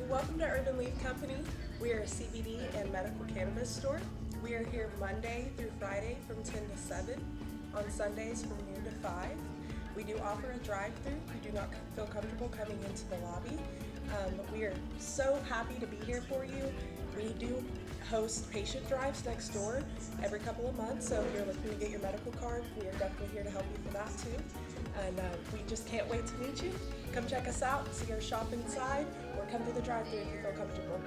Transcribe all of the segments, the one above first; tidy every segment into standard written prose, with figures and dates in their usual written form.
Welcome to Urban Leaf Company. We are a CBD and medical cannabis store. We are here Monday through Friday from 10 to 7, on Sundays from noon to 5. We do offer a drive-through if you do not feel comfortable coming into the lobby. We are so happy to be here for you. We do host patient drives next door every couple of months, so if you're looking to get your medical card, we are definitely here to help you for that too. And we just can't wait to meet you. Come check us out, see our shop inside, or come to the drive-thru if you feel comfortable.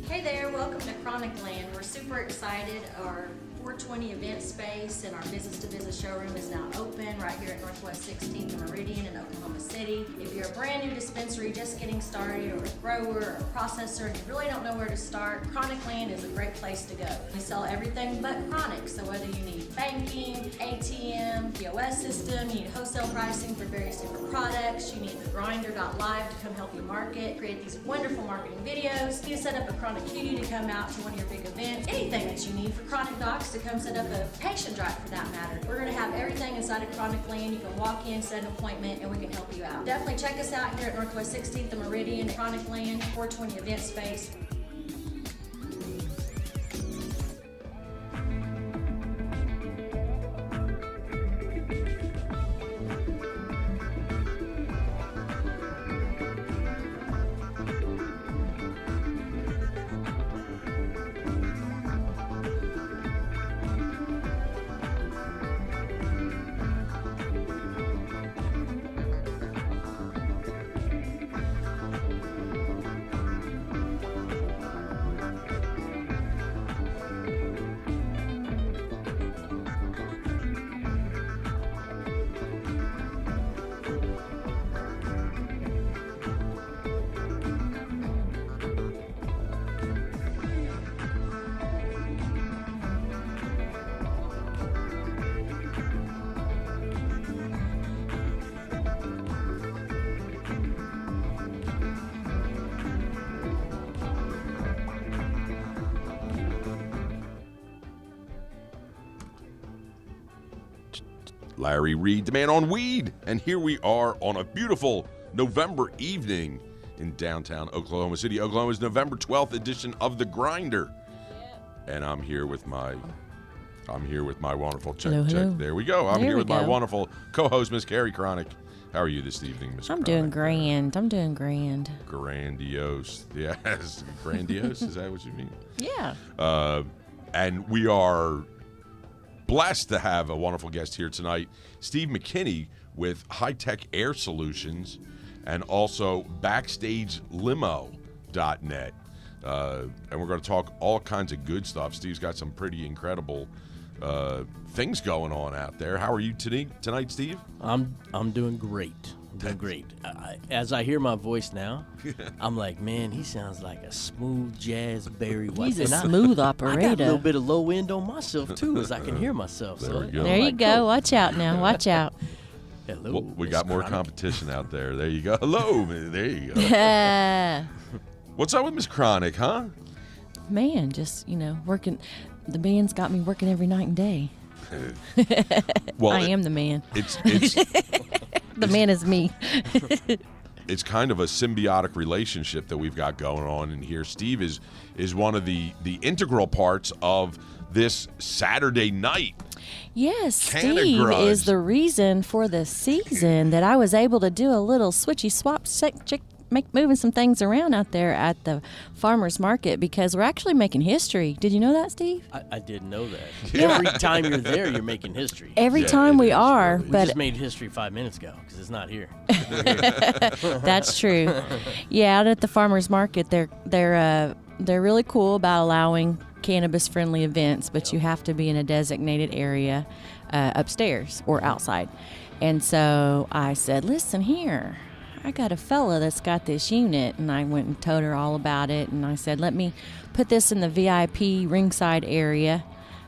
Hey there, welcome to Chronic Land. We're super excited. Our 420 event space and our business-to-business showroom is now open right here at Northwest 16th and Meridian in Oklahoma City. If you're a brand new dispensary just getting started, or a grower or a processor and you really don't know where to start, Chronic Land is a great place to go. We sell everything but chronic, so whether you need banking, ATM, POS system, you need wholesale pricing for various different products, you need the Grinder.live to come help you market, create these wonderful marketing videos, you need to set up a Chronic Cutie to come out to one of your big events, anything that you need for Chronic Docs to come set up a patient drive for that matter. We're going to have everything inside of Chronic Land. You can walk in, set an appointment, and we can help you out. Definitely check us out here at Northwest 16th and Meridian, Chronic Land, 420 event space. Larry Reed, the man on weed. And here we are on a beautiful November evening in downtown Oklahoma City. Oklahoma's November 12th edition of The Grinder. And I'm here with my wonderful check. There we go. I'm here with my wonderful co-host, Miss Carrie Cronick. How are you this evening, Miss Cronick? I'm doing grand. Grandiose. Yes. Grandiose? Is that what you mean? Yeah. And we are blessed to have a wonderful guest here tonight, Steve McKinney with High Tech Air Solutions and also Backstage Limo.net. And we're going to talk all kinds of good stuff. Steve's got some pretty incredible things going on out there. How are you tonight, Steve? I'm doing great. I'm doing great. As I hear my voice now, I'm like, man, he sounds like a smooth jazz Barry White. He's a smooth operator. I got a little bit of low end on myself too, as I can hear myself. There you go. Cool. Watch out now. Watch out. Hello. Well, we got more competition out there. There you go. Hello. There you go. What's up with Miss Cronick, huh? Man, just, working. The man's got me working every night and day. Well, I am the man. It's the man is me. It's kind of a symbiotic relationship that we've got going on in here. Steve is one of the integral parts of this Saturday night. Yes, Steve is the reason for the season that I was able to do a little switchy swap moving some things around out there at the farmers market because we're actually making history. Did you know that, Steve? I didn't know that. Every time you're there, you're making history. Every time we are. We but just made history 5 minutes ago because it's not here. That's true. Yeah, out at the farmers market, they're really cool about allowing cannabis-friendly events, but you have to be in a designated area upstairs or outside. And so I said, listen here. I got a fella that's got this unit, and I went and told her all about it, and I said, let me put this in the VIP ringside area,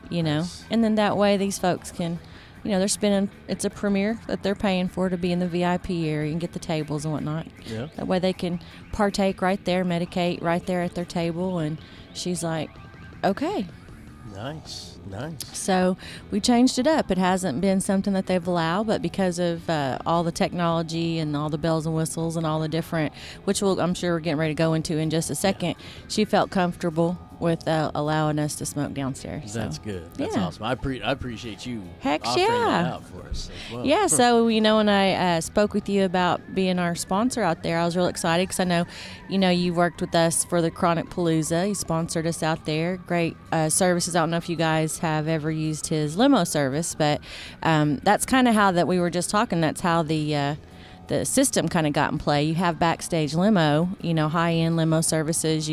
Nice. and then that way these folks can, they're spending, it's a premiere that they're paying for to be in the VIP area and get the tables and whatnot. Yeah. That way they can partake right there, medicate right there at their table, and she's like, okay. Nice. So we changed it up. It hasn't been something that they've allowed, but because of all the technology and all the bells and whistles and all the different, which I'm sure we're getting ready to go into in just a second, she felt comfortable with allowing us to smoke downstairs. That's good. That's awesome. I appreciate you offering that out for us as well. Yeah, so, when I spoke with you about being our sponsor out there, I was real excited because I know, you worked with us for the Chronic Palooza. You sponsored us out there. Great services. I don't know if you guys have ever used his limo service, but that's kind of how that we were just talking. That's how the system kind of got in play. You have Backstage Limo, high-end limo services.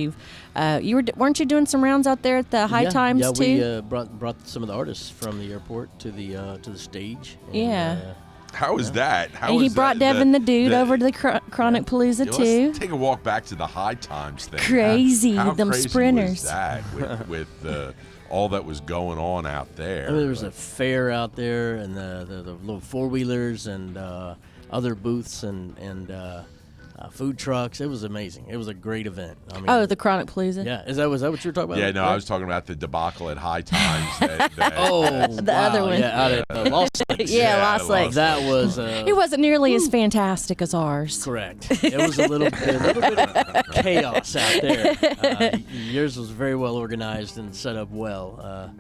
Weren't you doing some rounds out there at the High Times too? Yeah, we brought some of the artists from the airport to the stage. And, How is that? And he brought Devin the dude over to the Chronic Palooza too. Let's take a walk back to the High Times thing. Crazy, How them crazy sprinters. Was that with all that was going on out there? I mean, there was a fair out there, and the little four-wheelers and other booths and food trucks. It was amazing. It was a great event. I mean, the Chronic Palooza. Yeah, is that what you were talking about? Yeah, no, I was talking about the debacle at High Times. The other one. Yeah, out at Lost Lakes. Lost Lakes. That was. It wasn't nearly as fantastic as ours. Correct. It was a little bit of chaos out there. Yours was very well organized and set up well.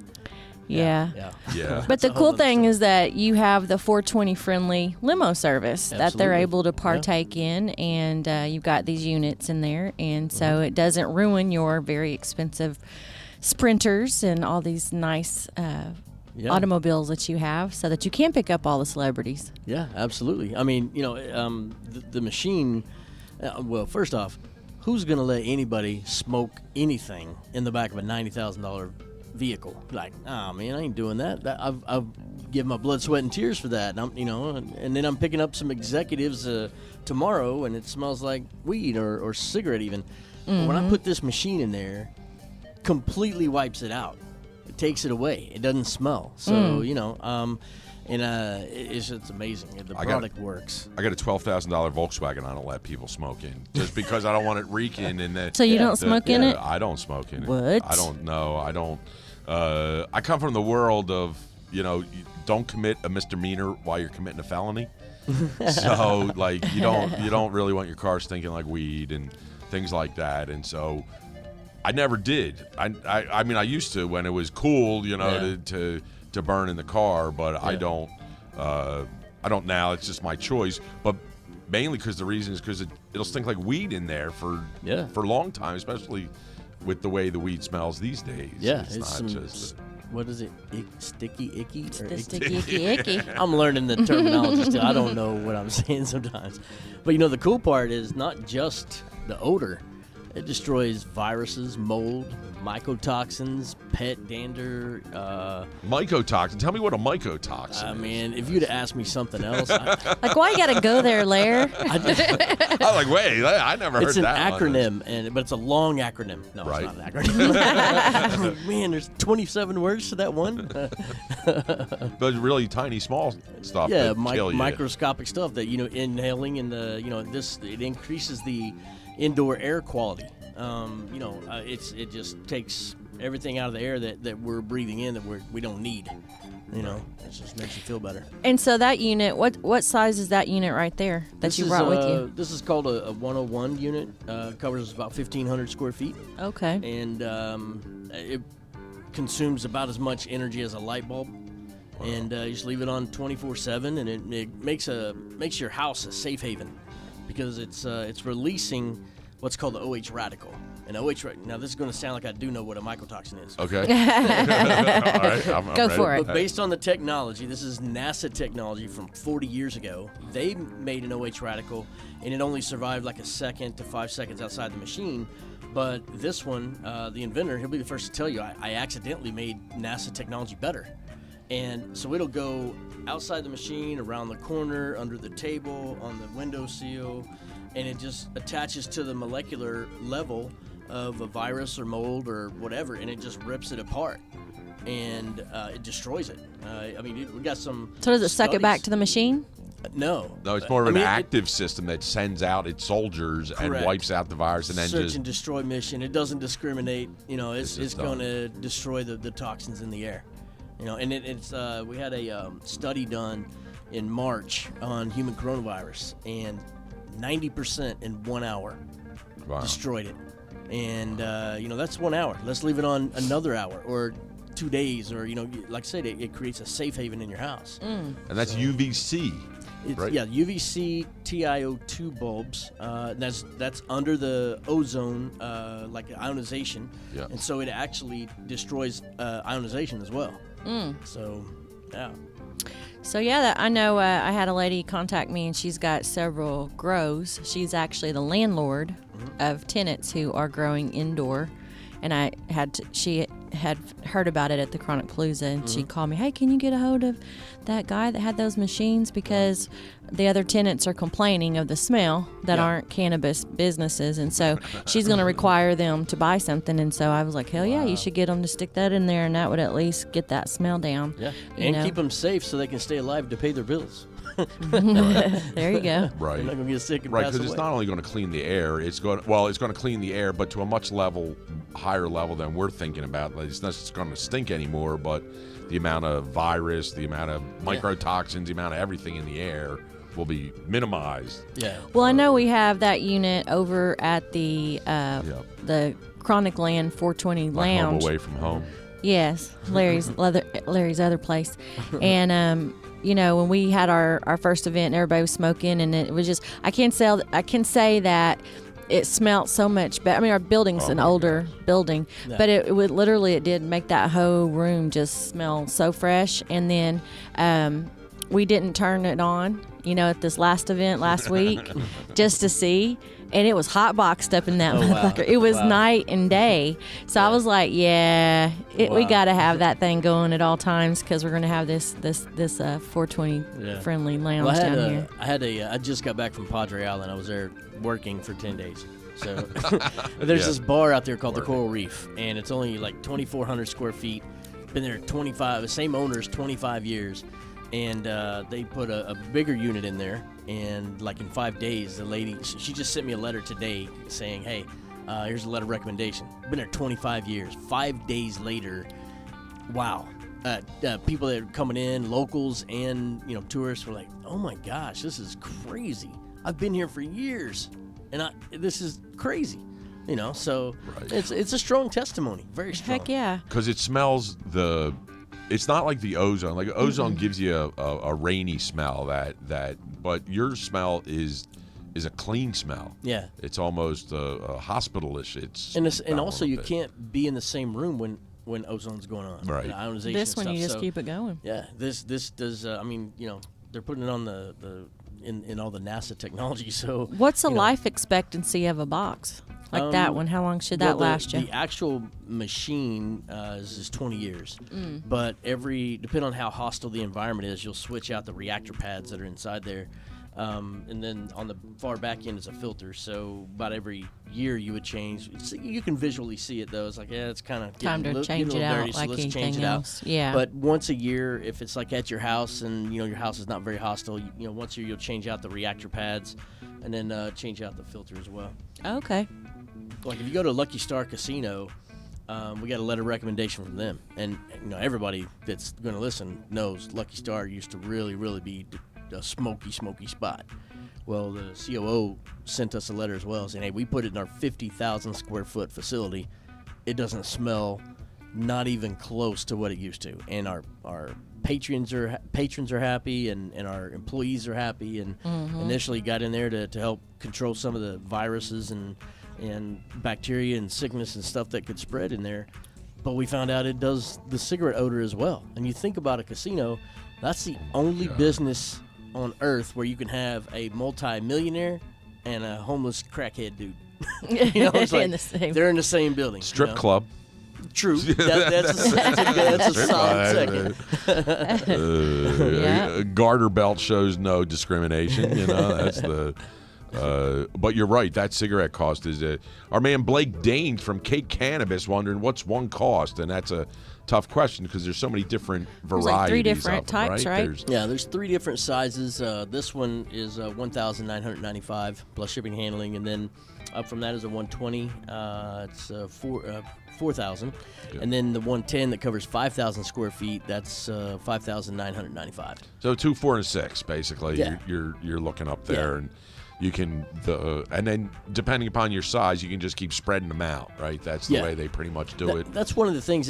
Yeah. Yeah. But the cool thing is that you have the 420 friendly limo service that they're Absolutely. able to partake in, and you've got these units in there, and so it doesn't ruin your very expensive sprinters and all these nice automobiles that you have, so that you can pick up all the celebrities. Yeah, absolutely. I mean, the machine. Well, first off, who's going to let anybody smoke anything in the back of a $90,000 vehicle? Like, man, I ain't doing that. I've given my blood, sweat, and tears for that. And I'm, and then I'm picking up some executives tomorrow, and it smells like weed or cigarette even. But when I put this machine in there, completely wipes it out. It takes it away. It doesn't smell. So it's amazing. The product works. I got a $12,000 Volkswagen. I don't let people smoke in just because I don't want it reeking. So you don't smoke in it? I don't smoke in it. What? I don't know. I don't. I come from the world of don't commit a misdemeanor while you're committing a felony. So like you don't really want your car stinking like weed and things like that. And so I never did. I mean I used to when it was cool, to burn in the car, but I don't now. It's just my choice. But mainly because the reason is because it'll stink like weed in there for a long time, especially with the way the weed smells these days. Yeah, it's not just. What is it? Sticky, icky? Or The sticky, icky. I'm learning the terminology still. I don't know what I'm saying sometimes. But the cool part is not just the odor. It destroys viruses, mold, mycotoxins, pet dander. Mycotoxin. Tell me what a mycotoxin is. Man, if you'd have asked me something else, Like, why you got to go there, Lair? I was like, wait, I never heard that. It's an acronym, but it's a long acronym. No, Right. it's not an acronym. Man, there's 27 words to that one. Those really tiny, small stuff. Yeah, that kill you. microscopic stuff that inhaling and it increases the indoor air quality. It just takes everything out of the air that we're breathing in that we don't need. It just makes you feel better. And so that unit, what size is that unit right there that you brought with you? This is called a 101 unit. Covers about 1,500 square feet. Okay. And it consumes about as much energy as a light bulb. Wow. And you just leave it on 24/7, and it makes your house a safe haven because it's releasing what's called the OH radical. And now this is going to sound like I do know what a mycotoxin is. Okay. All right, I'm Go ready. for it. But based on the technology, this is NASA technology from 40 years ago. They made an OH radical, and it only survived like a second to 5 seconds outside the machine. But this one, the inventor, he'll be the first to tell you, I accidentally made NASA technology better. And so it'll go outside the machine, around the corner, under the table, on the windowsill, and it just attaches to the molecular level of a virus or mold or whatever, and it just rips it apart. And it destroys it. We got some. So does it suck it back studies. to the machine? No. No, it's more of an active system that sends out its soldiers and Correct. wipes out the virus and then Search just. and destroy mission. It doesn't discriminate. It's just going to destroy the toxins in the air. And we had a study done in March on human coronavirus, and 90% in 1 hour destroyed it. And that's 1 hour. Let's leave it on another hour or 2 days, or like I said, it creates a safe haven in your house. And that's UVC. Right? Yeah, UVC TiO2 bulbs. That's under the ozone, like ionization. Yeah. And so it actually destroys ionization as well. So, yeah. So yeah, I know I had a lady contact me, and she's got several grows. She's actually the landlord of tenants who are growing indoor, and she had heard about it at the Chronic Palooza, and she called me, hey, can you get a hold of that guy that had those machines, because the other tenants are complaining of the smell that aren't cannabis businesses, and so she's going to require them to buy something. And so I was like, hell yeah, you should get them to stick that in there, and that would at least get that smell down. Yeah, and keep them safe so they can stay alive to pay their bills. There you go. Right. They're not going to get sick and Right, pass because away. it's not only going to clean the air, it's going to clean the air, but to a much higher level than we're thinking about. Like, it's not just going to stink anymore, but the amount of virus, the amount of microtoxins, the amount of everything in the air will be minimized. Yeah. Well, I know we have that unit over at the Chronic Land 420 My home Lounge. away from home. Yes, Larry's other place. And when we had our first event, and everybody was smoking, and it was just I can say that it smelled so much better. I mean, our building's an older building, but it did make that whole room just smell so fresh. And then we didn't turn it on, at this last event last week just to see. And it was hot boxed up in that motherfucker. Wow. It was Wow. night and day. So I was like, we got to have that thing going at all times, because we're going to have this 420 friendly lounge down here. I just got back from Padre Island. I was there working for 10 days. So there's this bar out there called the Coral Reef, and it's only like 2,400 square feet. Been there the same owners, 25 years. And they put a bigger unit in there, and like in 5 days, the lady, she just sent me a letter today saying, hey, here's a letter of recommendation. Been there 25 years. 5 days later, wow. people that are coming in, locals and tourists, were like, "Oh my gosh, this is crazy! I've been here for years, and this is crazy." So Right. it's a strong testimony, very strong. Heck yeah. Because it smells it's not like the ozone. Like ozone gives you a rainy smell but your smell is a clean smell. Yeah. It's almost a hospitalish. And also you can't be in the same room when ozone's going on. Right. The ionization This and one, you stuff. just So, keep it going. Yeah. This does. They're putting it on in all the NASA technology. So What's the life expectancy of a box like that one? How long should that last you? The actual machine is 20 years, but depending on how hostile the environment is, you'll switch out the reactor pads that are inside there, and then on the far back end is a filter. So about every year you would change. You can visually see it though. It's like it's kind of Time to change it out dirty, so like let's change anything it out. else. Yeah. But once a year, if it's like at your house and your house is not very hostile, once a year you'll change out the reactor pads, and then change out the filter as well. Okay. Like if you go to Lucky Star Casino, we got a letter of recommendation from them, and everybody that's going to listen knows Lucky Star used to really, really be a smoky spot. Well, the COO sent us a letter as well saying, "Hey, we put it in our 50,000 square foot facility. It doesn't smell not even close to what it used to, and our patrons are happy, and our employees are happy, and initially got in there to help control some of the viruses and bacteria and sickness and stuff that could spread in there. But we found out it does the cigarette odor as well. And you think about a casino, that's the only business on earth where you can have a multi-millionaire and a homeless crackhead dude. It's like In the same- they're in the same building. Strip club. True. That's a solid second. Yeah. Garter belt shows no discrimination. That's the. But you're right. That cigarette cost is it. Our man Blake Dane from Cake Cannabis wondering what's one cost, and that's a tough question because there's so many different varieties. like 3 of different them, types, right? There's 3 different sizes. This one is $1,995 plus shipping and handling, and then up from that is a 120. It's $4,000, and then the 110 that covers 5,000 square feet. That's $5,995. So 2, 4, and 6 basically. Yeah. You're looking up there, and you can and then depending upon your size, you can just keep spreading them out, right? That's the way they pretty much do it. That's one of the things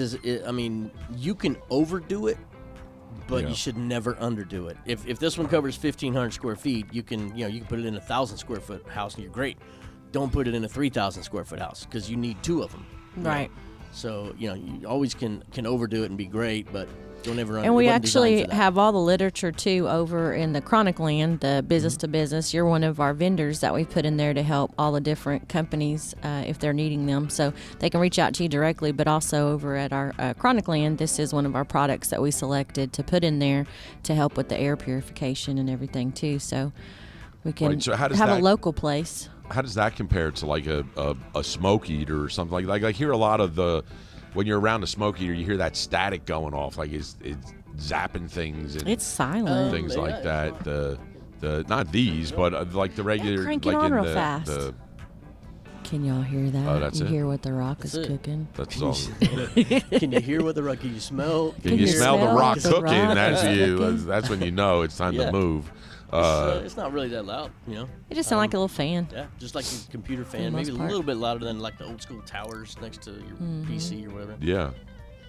you can overdo it, but you should never underdo it. If this one covers 1,500 square feet, you can put it in a 1,000 square foot house and you're great. Don't put it in a 3,000 square foot house because you need 2 of them. Right. So you always can overdo it and be great, but don't ever. And we actually have all the literature too over in the Chronic Land, the business to business. You're one of our vendors that we put in there to help all the different companies if they're needing them. So they can reach out to you directly, but also over at our Chronic Land, this is one of our products that we selected to put in there to help with the air purification and everything too. So we can Right, so how does have that- a local place. How does that compare to like a smoke eater or something? Like I hear a lot of when you're around a smoke eater, you hear that static going off, like it's zapping things and It's silent. things like that. The not these, but like the regular, crank it like on in real the, fast. the Can y'all hear that? Oh, that's you it? hear what the rock That's is it. cooking? that's all. Can you hear what the rock? Can you smell? Can you smell the rock the cooking? rock That's when you know it's time to Yeah. move. It's not really that loud, It just sounds like a little fan. Yeah, just like a computer the fan, most maybe a part. little bit louder than like the old school towers next to your PC or whatever. Yeah,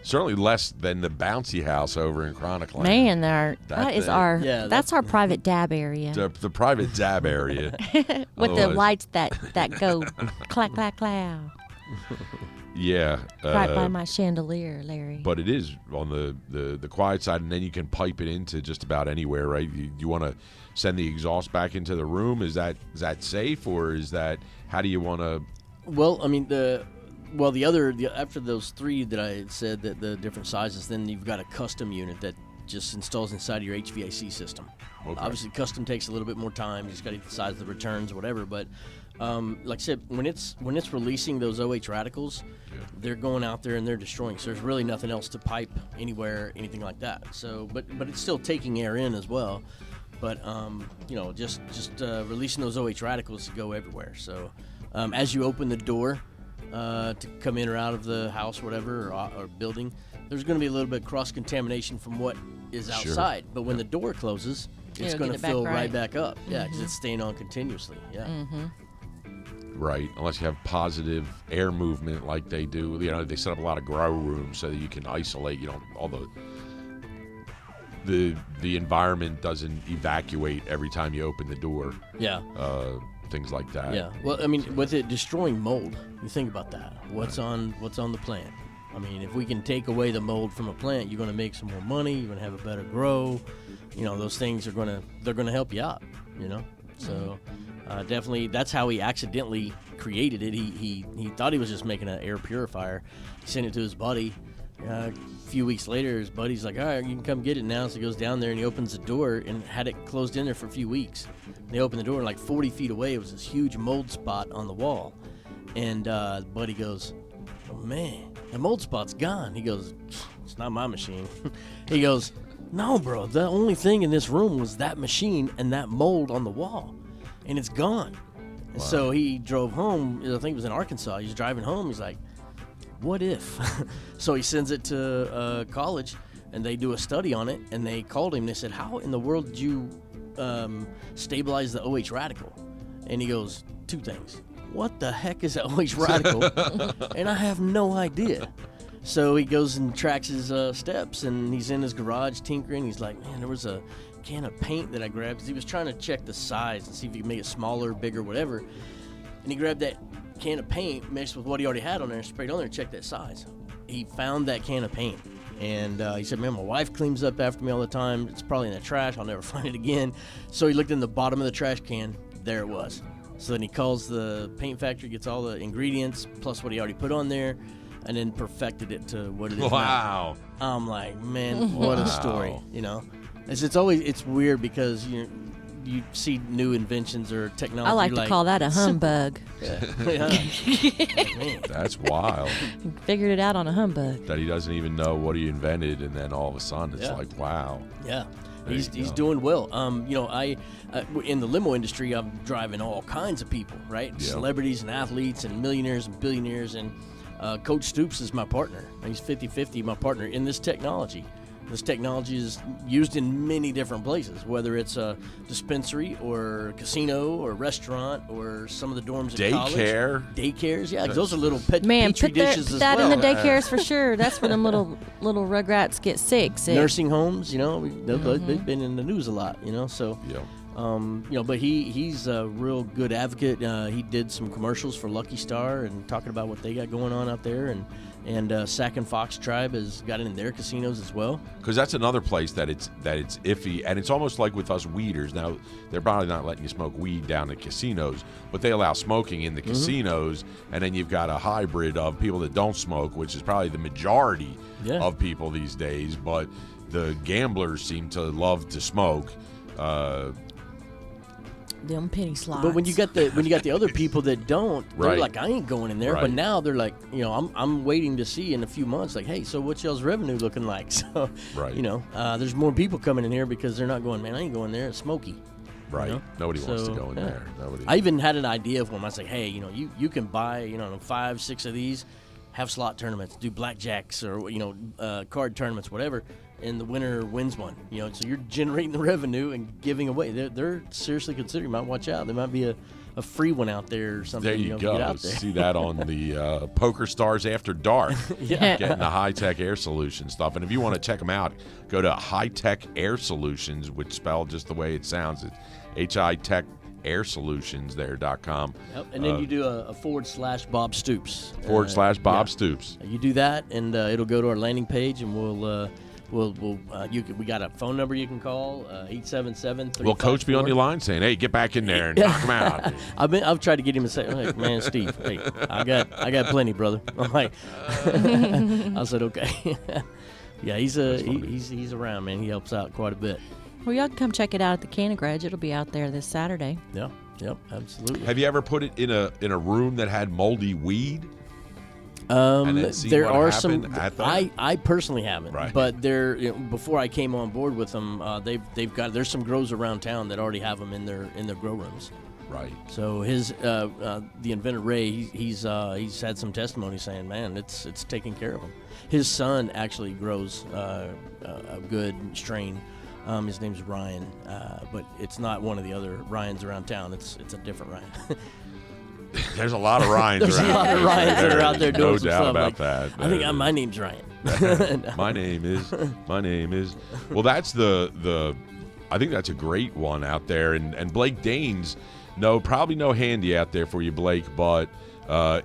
certainly less than the bouncy house over in Chronic Land. Man, That that is thing. our Yeah, that's our private dab area The private dab area. with the Otherwise- lights that go clack clack clack Yeah. right by my chandelier, Larry. But it is on the quiet side, and then you can pipe it into just about anywhere, right? You want to send the exhaust back into the room? Is that safe, or is that how do you want to? Well, I mean after those 3 that I had said that the different sizes, then you've got a custom unit that just installs inside of your HVAC system. Okay. Obviously, custom takes a little bit more time. You just got to get the size of the returns, whatever. But like I said, when it's releasing those OH radicals, they're going out there and they're destroying. So there's really nothing else to pipe anywhere, anything like that. So, but it's still taking air in as well. But just releasing those OH radicals to go everywhere. So as you open the door to come in or out of the house, whatever, or building, there's going to be a little bit of cross-contamination from what is outside. But when the door closes, it's It'll going get to it back fill right. right back up. Yeah, because it's staying on continuously. Yeah. Right, unless you have positive air movement like they do. You know, they set up a lot of grow rooms so that you can isolate. You know, all the environment doesn't evacuate every time you open the door. Yeah. Things like that. Yeah. Well, I mean, with it destroying mold, you think about that. What's on the plant? I mean, if we can take away the mold from a plant, you're going to make some more money. You're going to have a better grow. You know, those things they're going to help you out. You know, so definitely that's how he accidentally created it. He thought he was just making an air purifier. He sent it to his buddy. A few weeks later, his buddy's like, all right, you can come get it now. So he goes down there and he opens the door and had it closed in there for a few weeks. And they opened the door and like 40 feet away, it was this huge mold spot on the wall. And buddy goes, oh man, the mold spot's gone. He goes, it's not my machine. He goes, no, bro, the only thing in this room was that machine and that mold on the wall. And it's gone. And so he drove home. I think it was in Arkansas. He's driving home. He's like, what if? So he sends it to college, and they do a study on it, and they called him. They said, how in the world did you stabilize the OH radical? And he goes, two things. What the heck is an OH radical? And I have no idea. So he goes and tracks his steps, and he's in his garage tinkering. He's like, man, there was a can of paint that I grabbed, because he was trying to check the size and see if he could make it smaller, bigger, whatever. And he grabbed that can of paint mixed with what he already had on there and sprayed on there and checked that size. He found that can of paint, and he said, man, my wife cleans up after me all the time. It's probably in the trash. I'll never find it again. So he looked in the bottom of the trash can. There it was. So then he calls the paint factory, gets all the ingredients plus what he already put on there, and then perfected it to what it is Wow. now. I'm like, man, what a story, you know. It's weird because you see new inventions or technology. I like to call that a humbug. Man. That's wild. Figured it out on a humbug. That he doesn't even know what he invented, and then all of a sudden it's like, wow. Yeah. There He's you go. doing well. You know, I in the limo industry, I'm driving all kinds of people, right? Yeah. Celebrities and athletes and millionaires and billionaires. And Coach Stoops is my partner. He's 50-50 my partner in this technology. This technology is used in many different places, whether it's a dispensary or a casino or restaurant or some of the dorms at college. Daycares, yeah, 'cause those are little petri dishes as that well. in the daycares for sure. That's where them little rugrats get sick. Nursing homes, you know, they've been in the news a lot, you know, so. Yeah. You know, but he's a real good advocate. He did some commercials for Lucky Star and talking about what they got going on out there, and Sac and Fox Tribe has got it in their casinos as well. Because that's another place that it's iffy, and it's almost like with us weeders. Now they're probably not letting you smoke weed down at casinos, but they allow smoking in the casinos, and then you've got a hybrid of people that don't smoke, which is probably the majority of people these days. But the gamblers seem to love to smoke. Them penny slots. But when you got the other people that don't, they're Right. like, I ain't going in there. Right. But now they're like, you know, I'm waiting to see in a few months, like, hey, so what's y'all's revenue looking like? So, Right. you know, there's more people coming in here because they're not going, man, I ain't going there. It's smoky. Right. You know? Nobody wants to So, go in yeah. there. Nobody. I even had an idea for them. I was like, hey, you know, you can buy, you know, 5, 6 of these, have slot tournaments, do blackjacks or, you know, card tournaments, whatever, and the winner wins one. You know, so you're generating the revenue and giving away. They're seriously considering. Might watch out. There might be a free one out there or something. There you know, go. Get out there. See that on the Poker Stars After Dark. Yeah. Getting the high-tech air solution stuff. And if you want to check them out, go to High-Tech Air Solutions, which spelled just the way it sounds. It's HI-Tech airsolutions.com. Yep. And then you do a / Bob Stoops. / Bob Stoops. You do that, and it'll go to our landing page, and we got a phone number you can call, 877-354. Will Coach be on your line saying, hey, get back in there and knock him out? I've tried to get him to say, like, man, Steve, hey, I got plenty, brother. I'm like, I said, okay. Yeah, he's around, man. He helps out quite a bit. Well, y'all can come check it out at the Canna Garage. It'll be out there this Saturday. Yeah, yep, absolutely. Have you ever put it in a room that had moldy weed? And then see There what are happened some. at that? I personally haven't, Right. but there. You know, before I came on board with them, there's some grows around town that already have them in their grow rooms. Right. So his the inventor Ray, he's had some testimony saying, man, it's taking care of him. His son actually grows a good strain. His name's Ryan, but it's not one of the other Ryans around town. It's a different Ryan. There's a lot of Ryans There's around. a lot of Ryans that are out there doing no some doubt stuff. about Like, that. I think my name's Ryan. my name is. Well, that's the. I think that's a great one out there, and Blake Danes. Probably no handy out there for you, Blake, but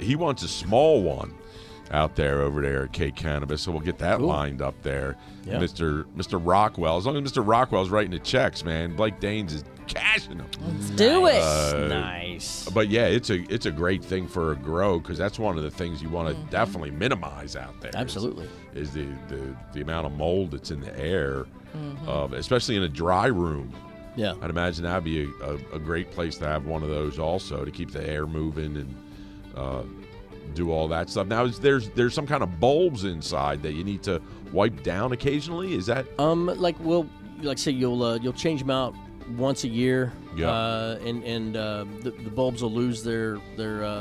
he wants a small one out there over there at Cake Cannabis, so we'll get that lined up there. Yeah. Mr. Rockwell, as long as Mr. Rockwell's writing the checks, man, Blake Danes is cashing them. Let's do it. Nice. But yeah, it's a great thing for a grow, because that's one of the things you want to definitely minimize out there. Absolutely. Is the amount of mold that's in the air, especially in a dry room. Yeah. I'd imagine that'd be a great place to have one of those also, to keep the air moving and do all that stuff. Now, there's some kind of bulbs inside that you need to wipe down occasionally. Is that like say you'll change them out once a year. Yeah. And the bulbs will lose their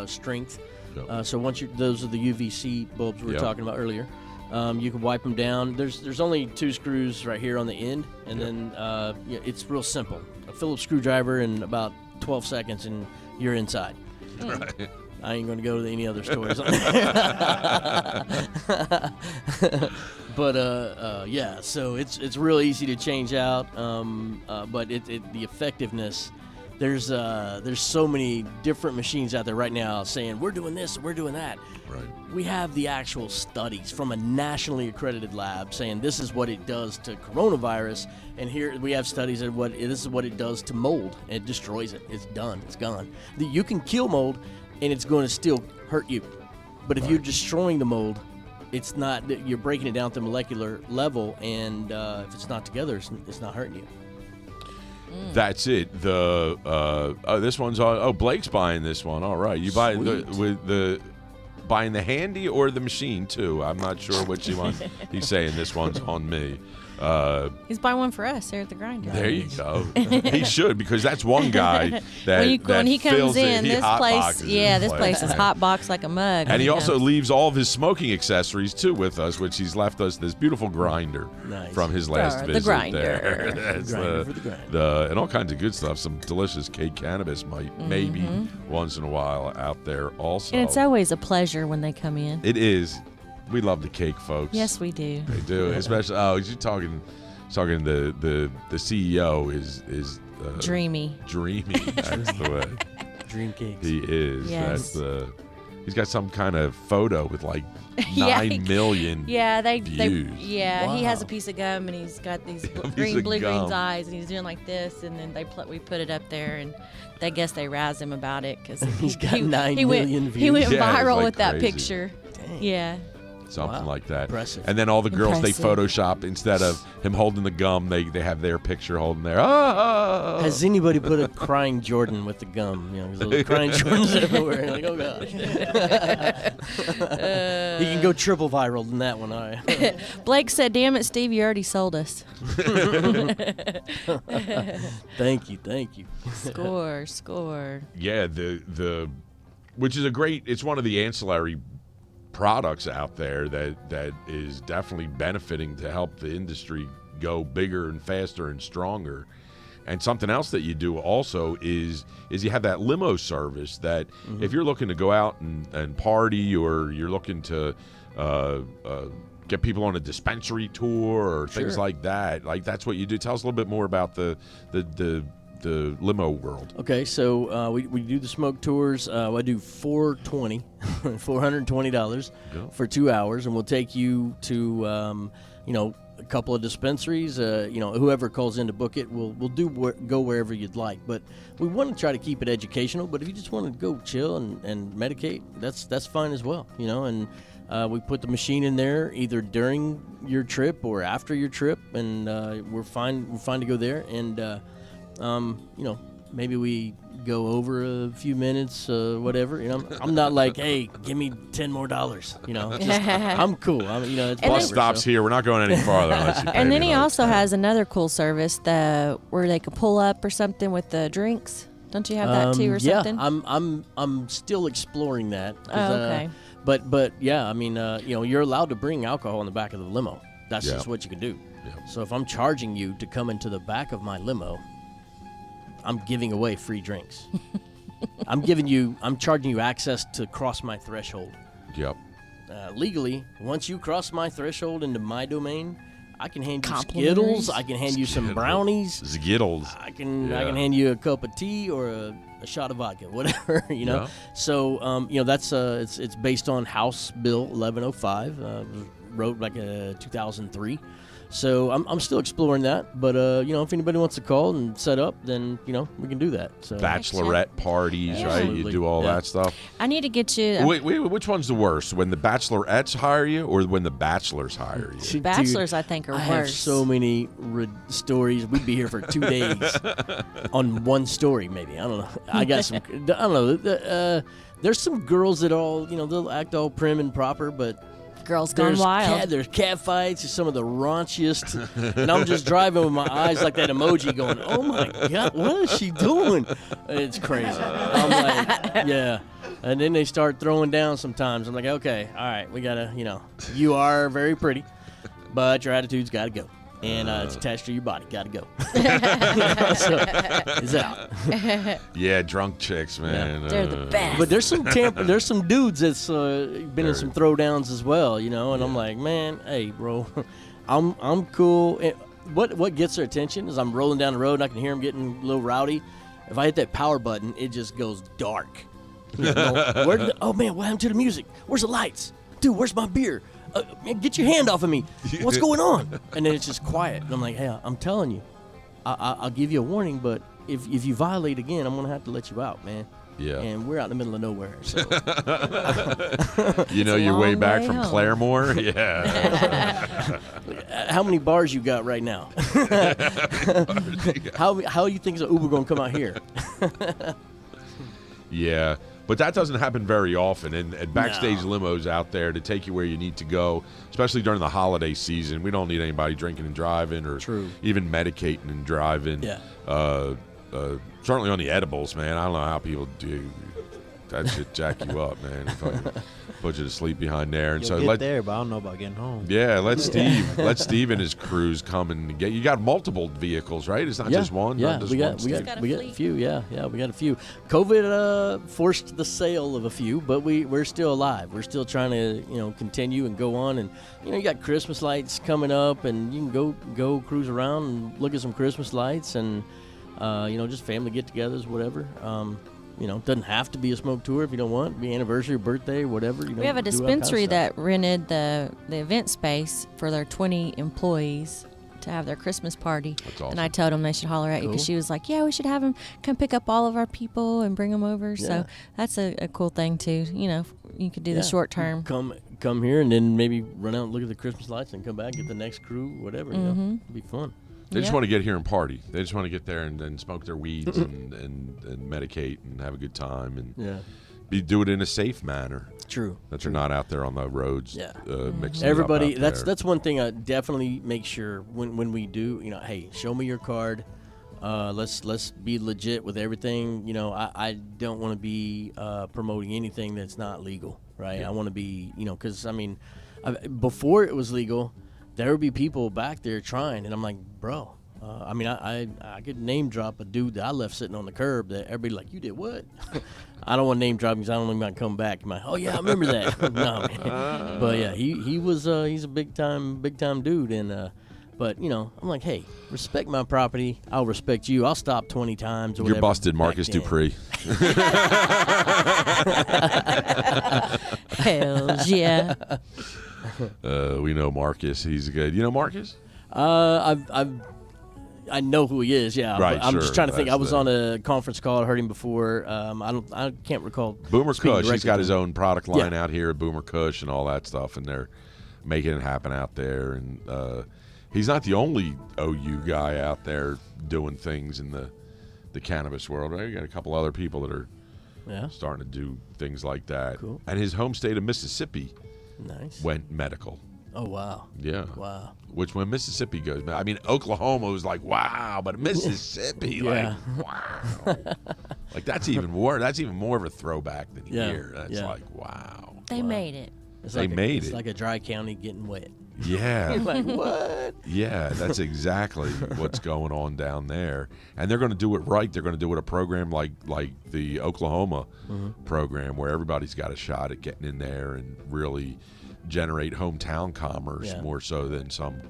strength. Yeah. So once those are the UVC bulbs we were talking about earlier. You can wipe them down. There's only 2 screws right here on the end, and then it's real simple. A Phillips screwdriver in about 12 seconds, and you're inside. right? I ain't gonna go to any other stores. But yeah, so it's real easy to change out. But the effectiveness. There's so many different machines out there right now saying we're doing this, we're doing that. Right. We have the actual studies from a nationally accredited lab saying this is what it does to coronavirus, and here we have studies of this is what it does to mold. It destroys it. It's done. It's gone. You can kill mold, and it's going to still hurt you. But if you're destroying the mold, it's not. You're breaking it down to molecular level, and if it's not together, it's not hurting you. That's it. This one's on. Oh, Blake's buying this one. All right, you buy buying the handy or the machine too. I'm not sure which one. He's saying this one's on me. He's buying one for us here at the grinder. There you go. He should, because that's one guy that when he comes fills in, he this hot place, boxes this place is hot boxed like a mug. And he also leaves all of his smoking accessories too with us, which he's left us this beautiful grinder from his last visit. The grinder. There. That's Grinder for the grinder. and all kinds of good stuff. Some delicious Cake Cannabis maybe once in a while out there also. And it's always a pleasure when they come in. It is. We love the cake, folks. Yes, we do. They do. Especially you're talking the CEO is Dreamy. That's the way. Dream cakes. He is. Yes. He's got some kind of photo with like 9 million views. He has a piece of gum and he's got these blue green eyes and he's doing like this, and then we put it up there, and I guess they razz him about it because he's got 9 million views. He went Yeah, viral it's like with that crazy. picture. Dang. Yeah. Something like that. Impressive. And then all the girls Impressive. they Photoshop, instead of him holding the gum, they have their picture holding there. Oh. Has anybody put a crying Jordan with the gum? You know, there's little crying Jordans everywhere. Like, oh gosh. He can go triple viral in that one. All right. Blake said, "Damn it, Steve, you already sold us." Thank you. Score. Yeah, which is it's one of the ancillary products out there that is definitely benefiting to help the industry go bigger and faster and stronger. And something else that you do also is you have that limo service that if you're looking to go out and party, or you're looking to get people on a dispensary tour or things like that, like that's what you do. Tell us a little bit more about the limo world. Okay, so we do the smoke tours. I do $420 for 2 hours, and we'll take you to a couple of dispensaries. Whoever calls in to book it, we'll go wherever you'd like. But we want to try to keep it educational. But if you just want to go chill and medicate, that's fine as well. And we put the machine in there either during your trip or after your trip, and we're fine to go there. And maybe we go over a few minutes, whatever. I'm not like, hey, give me $10 more. I'm cool. It's Bus whatever, stops so. here. We're not going any farther unless you pay And then me he another also $10. has another cool service where they can pull up or something with the drinks. Don't you have that too, or something? Yeah, I'm still exploring that. Oh, okay. But yeah, I mean, you're allowed to bring alcohol in the back of the limo. That's just what you can do. Yeah. So if I'm charging you to come into the back of my limo, I'm giving away free drinks. I'm charging you access to cross my threshold. Yep. Legally, once you cross my threshold into my domain, I can hand you Complimentary? Skittles. I can hand you some brownies. Skittles. I can hand you a cup of tea or a shot of vodka, whatever, Yeah. So that's it's based on House Bill 1105, wrote like 2003. So I'm still exploring that, but if anybody wants to call and set up, then we can do that. So Bachelorette parties, Yeah. right? You Absolutely. do all Yeah. that stuff. I need to get you. Wait, which one's the worst? When the bachelorettes hire you, or when the bachelors hire you? Dude, Bachelors, I think, are I worse. have so many stories. We'd be here for 2 days on one story, maybe. I don't know. I got some. I don't know. There's some girls that they'll act all prim and proper, but Girls Gone Wild. There's cat fights. Some of the raunchiest. And I'm just driving with my eyes like that emoji going, oh, my God, what is she doing? It's crazy. I'm like, yeah. And then they start throwing down sometimes. I'm like, okay, all right, we got to, you are very pretty, but your attitude's got to go. And it's attached to your body. Got to go. So, it's out. Yeah, drunk chicks, man. They're the best. But there's some dudes that's been in some throwdowns as well, and I'm like, man, hey, bro, I'm cool. And what gets their attention is I'm rolling down the road and I can hear them getting a little rowdy. If I hit that power button, it just goes dark. Oh man, what happened to the music? Where's the lights? Dude, where's my beer? Man, get your hand off of me. What's going on? And then it's just quiet. And I'm like, hey, I'm telling you, I'll give you a warning, but if you violate again, I'm going to have to let you out, man. Yeah. And we're out in the middle of nowhere. So You know It's a your way long back way from home. Claremore? Yeah. how many bars you got right now? How you think is an Uber going to come out here? Yeah. But that doesn't happen very often, and Backstage No. limos out there to take you where you need to go, especially during the holiday season. We don't need anybody drinking and driving or True. even medicating and driving. Yeah. Certainly on the edibles, man. I don't know how people do. That should jack you up, man. Fucking put you to sleep behind there. And You'll so get there, but I don't know about getting home. Yeah, let Steve and his crews come and get. You got multiple vehicles, right? It's not just one. Yeah, not just we one got Steve. got a a fleet. few. Yeah, we got a few. COVID forced the sale of a few, but we're still alive. We're still trying to continue and go on. And you got Christmas lights coming up, and you can go cruise around and look at some Christmas lights, and just family get-togethers, whatever. It doesn't have to be a smoke tour if you don't want. Be anniversary, birthday, whatever. We have a do all kinds of dispensary stuff. that rented the event space for their 20 employees to have their Christmas party. That's awesome. And I told them they should holler at you because Cool. she was like, yeah, we should have them come pick up all of our people and bring them over. Yeah. So that's a cool thing, too. You could do the short term. Come here and then maybe run out and look at the Christmas lights and come back, get the next crew, whatever. It'd be fun. They just Yeah. want to get here and party. They just want to get there and smoke their weeds and medicate and have a good time and Yeah, do it in a safe manner. true. That you're not out there on the roads Yeah. mixing it Everybody, up out there. that's one thing I definitely make sure when we do. Hey, show me your card. Let's be legit with everything. I don't want to be promoting anything that's not legal, right? I want to be, because before it was legal, there would be people back there trying, and I'm like, bro. I could name drop a dude that I left sitting on the curb that everybody like, you did what? I don't want to name drop because I don't think I can come back. I'm like, oh yeah, I remember that. No, man. But yeah, he was he's a big time dude, and but I'm like, hey, respect my property. I'll respect you. I'll stop 20 times or whatever. You're busted, back Marcus then. Dupree. Hell yeah. We know Marcus. He's good. You know Marcus? I know who he is. Yeah, Right, I'm sure, just trying to think. that's I was on a conference call. I heard him before. I can't recall. Boomer speaking Kush. He's directly got to his him. own product line Yeah. out here at Boomer Kush and all that stuff, and they're making it happen out there. And he's not the only OU guy out there doing things in the cannabis world. Right? We got a couple other people that are Yeah, starting to do things like that. Cool. And his home state of Mississippi nice. went medical. Oh wow, Yeah. wow. Which when Mississippi goes, Oklahoma was like, wow, but Mississippi, Yeah. like, wow. Like that's even more of a throwback than Yeah, here. That's yeah. like wow. They made it. It's They made it's it. like a dry county getting wet. Yeah. Like, what? Yeah, that's exactly what's going on down there, and they're going to do it right. They're going to do it a program like the Oklahoma program, where everybody's got a shot at getting in there and really generate hometown commerce Yeah. more so than some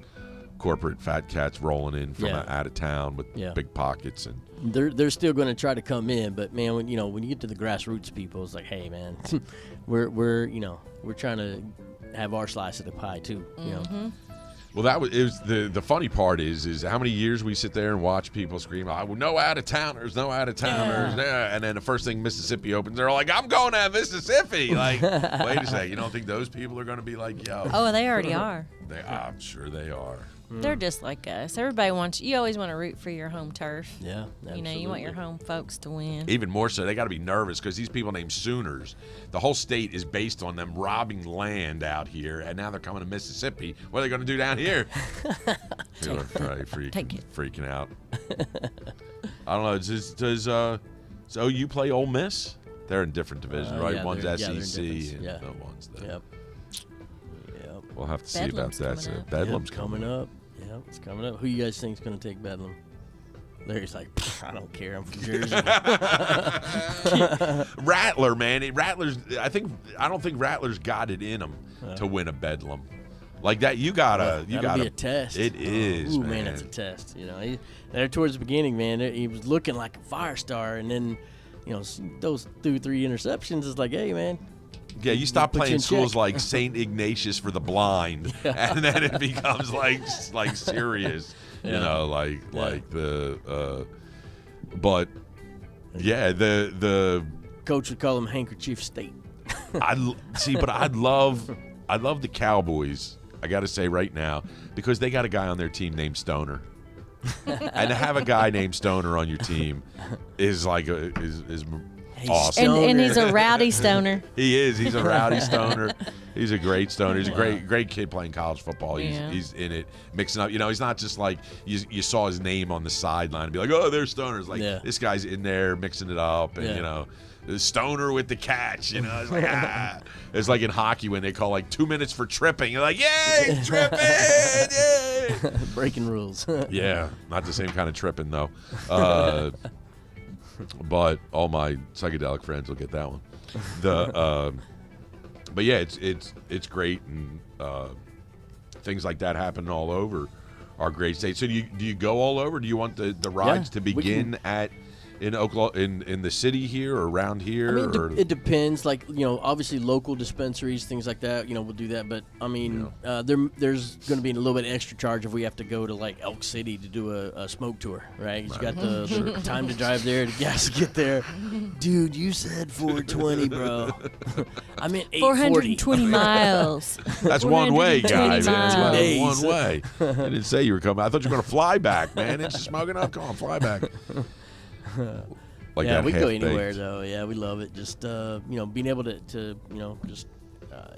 corporate fat cats rolling in from Yeah. out of town with Yeah. big pockets. And They're still going to try to come in, but man, when you get to the grassroots people, it's like, hey, man, we're trying to have our slice of the pie too. You know. well, it was the funny part is how many years we sit there and watch people scream, no out of towners, no out of towners, yeah. And then the first thing Mississippi opens, they're all like, I'm going to Mississippi. Like, wait a second, you don't think those people are going to be like, yo? Oh, they already are. I'm sure they are. They're just like us. Everybody wants you always want to root for your home turf. Yeah. You know, you want your absolutely. home folks to win. Even more so, they got to be nervous because these people named Sooners, the whole state is based on them robbing land out here, and now they're coming to Mississippi. What are they going to do down here? People are probably Take it. freaking out. I don't know. Does OU play Ole Miss? They're in different division, right? Yeah, One's they're SEC, in different- and yeah. the one's there. Yep. Yep. We'll have to see about Bedlam's that. coming So up. Bedlam's Yep, coming up. Yep, it's coming up. Who you guys think's going to take Bedlam? Larry's like, I don't care. I'm from Jersey. Rattler, man. I don't think Rattler's got it in them to win a Bedlam. Like that, you gotta That'll be a test. It is, Ooh, man. that's a test. You know, there towards the beginning, man, he was looking like a fire star, and then, those 2-3 interceptions is like, hey, man. Yeah, you stop Put you playing in schools check. like St. Ignatius for the blind, and then it becomes like serious. You know, like the. But yeah, the Coach would call him Handkerchief State. but I love the Cowboys. I got to say right now, because they got a guy on their team named Stoner. And to have a guy named Stoner on your team is like is awesome. And he's a rowdy stoner. He is. He's a rowdy stoner. He's a great stoner. He's a great kid playing college football. He's in it, mixing up. He's not just like you saw his name on the sideline and be like, oh, there's stoners. Like this guy's in there mixing it up, and the stoner with the catch. It's like It's like in hockey when they call like 2 minutes for tripping. You're like, yay, tripping, yay. Breaking rules. Yeah, not the same kind of tripping though. But all my psychedelic friends will get that one. But yeah, it's great, and things like that happen all over our great state. So do you go all over? Do you want the rides to begin in Oklahoma, in the city here or around here? I mean, it depends. Like, obviously local dispensaries, things like that, we'll do that. But I mean, there's going to be a little bit of extra charge if we have to go to like Elk City to do a smoke tour, right? You got the time to drive there, the gas to get there. Dude, you said 420, bro. I meant 840. 420 miles. That's one way, 420 guys. miles. One way. I didn't say you were coming. I thought you were going to fly back, man. It's just smoking up. Come on, fly back. Like yeah, that we go half-baked. anywhere though. Yeah, we love it. Just being able to just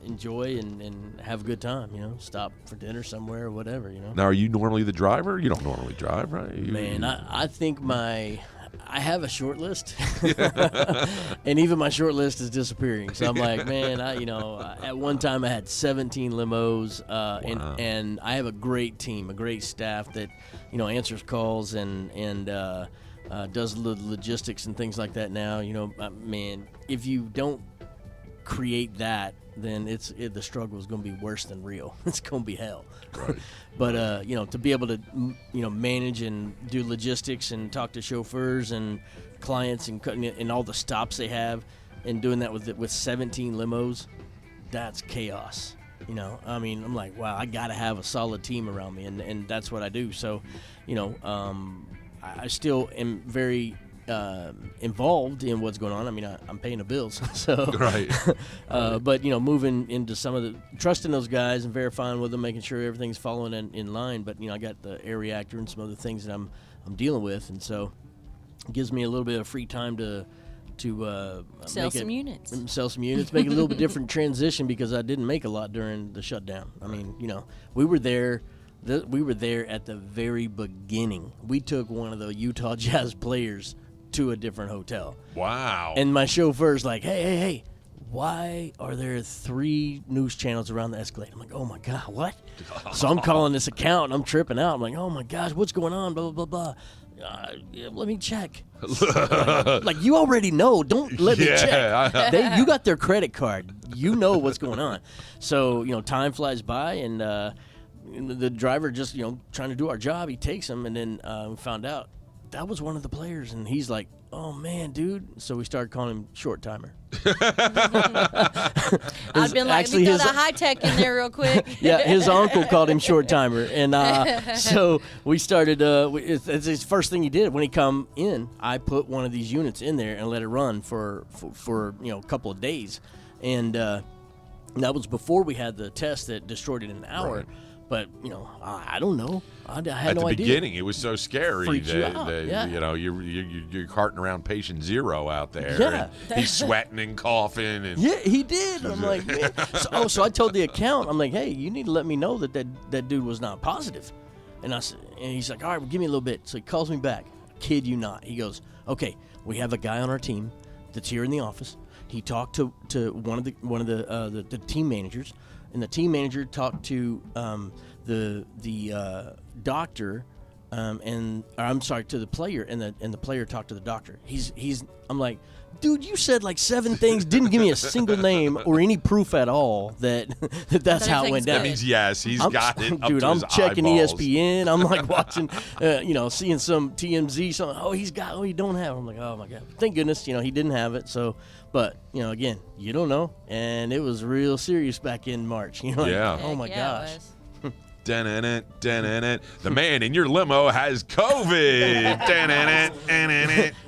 enjoy and have a good time. Stop for dinner somewhere or whatever. Now, are you normally the driver? You don't normally drive, right? Man, I think I have a short list, and even my short list is disappearing. So I'm like, man, at one time I had 17 limos, and I have a great team, a great staff that answers calls and does the logistics and things like that now. Man, if you don't create that, then the struggle is going to be worse than real. It's going to be hell. Right. But to be able to manage and do logistics and talk to chauffeurs and clients and all the stops they have, and doing that with 17 limos, that's chaos. I mean, I'm like, wow, I got to have a solid team around me, and that's what I do. So, I still am very involved in what's going on. I mean, I'm paying the bills, so Right. but moving into some of the trusting those guys and verifying with them, making sure everything's following in line. But I got the air reactor and some other things that I'm dealing with, and so it gives me a little bit of free time to Sell some units. Sell some units, make a little bit different transition because I didn't make a lot during the shutdown. I mean, we were there. We were there at the very beginning. We took one of the Utah Jazz players to a different hotel. Wow. And my chauffeur's like, hey, why are there 3 news channels around the Escalade? I'm like, oh my God, what? So I'm calling this account and I'm tripping out. I'm like, oh my gosh, what's going on? Blah, blah, blah, blah. Yeah, let me check. Like, you already know. Don't let me check. You got their credit card. You know what's going on. So, time flies by and the driver just, trying to do our job. He takes him and then we found out that was one of the players. And he's like, oh man, dude. So we started calling him Short Timer. I've been like, let me throw that high tech in there real quick. Yeah, his uncle called him Short Timer, and so we started. It's his first thing he did when he come in. I put one of these units in there and let it run for a couple of days, and that was before we had the test that destroyed it in an hour. Right. But I don't know. I had no idea. At the beginning, it was so scary Freaks you out, that you're carting around patient zero out there. Yeah. And he's sweating and coughing. And Yeah, he did. I'm like, man. So I told the account, I'm like, hey, you need to let me know that dude was not positive. And he's like, all right, well, give me a little bit. So he calls me back. Kid you not. He goes, okay, we have a guy on our team that's here in the office. He talked to one of the team managers. And the team manager talked to the doctor, to the player, and the player talked to the doctor. I'm like, dude, you said like 7 things, didn't give me a single name or any proof at all that's how it went down. That means yes, he's got it. Dude, up I'm to his checking eyeballs. ESPN. I'm like watching, seeing some TMZ. Something. He don't have it. I'm like, oh my God. Thank goodness, he didn't have it. So, but again, you don't know, and it was real serious back in March. Yeah. Oh my gosh. The man in your limo has COVID.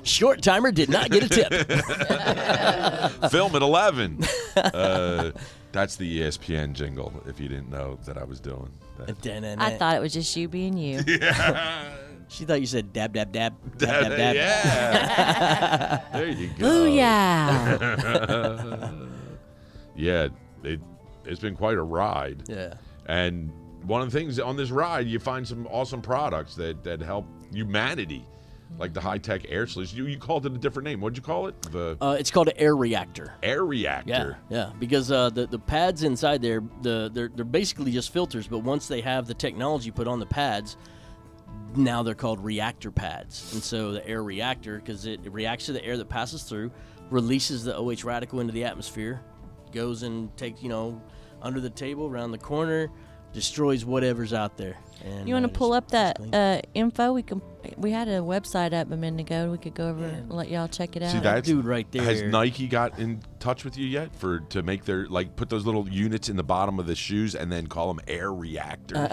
Short Timer did not get a tip. Film at 11. That's the ESPN jingle, if you didn't know that I was doing that. I thought it was just you being you. Yeah. She thought you said dab, dab, dab, dab, dab, dab. Yeah. There you go. Booyah. Yeah, it's been quite a ride. Yeah. And one of the things on this ride, you find some awesome products that help humanity, like the high-tech air solution. You called it a different name. What'd you call it? It's called an air reactor. Air reactor. Yeah, because the pads inside there, they're basically just filters, but once they have the technology put on the pads, now they're called reactor pads. And so the air reactor, because it reacts to the air that passes through, releases the OH radical into the atmosphere, goes and takes, under the table, around the corner, destroys whatever's out there. And You want to pull up that info? We had a website up a minute ago. We could go over and let y'all check it out. See, that dude right there. Has Nike got in touch with you yet to make their, put those little units in the bottom of the shoes and then call them air reactors?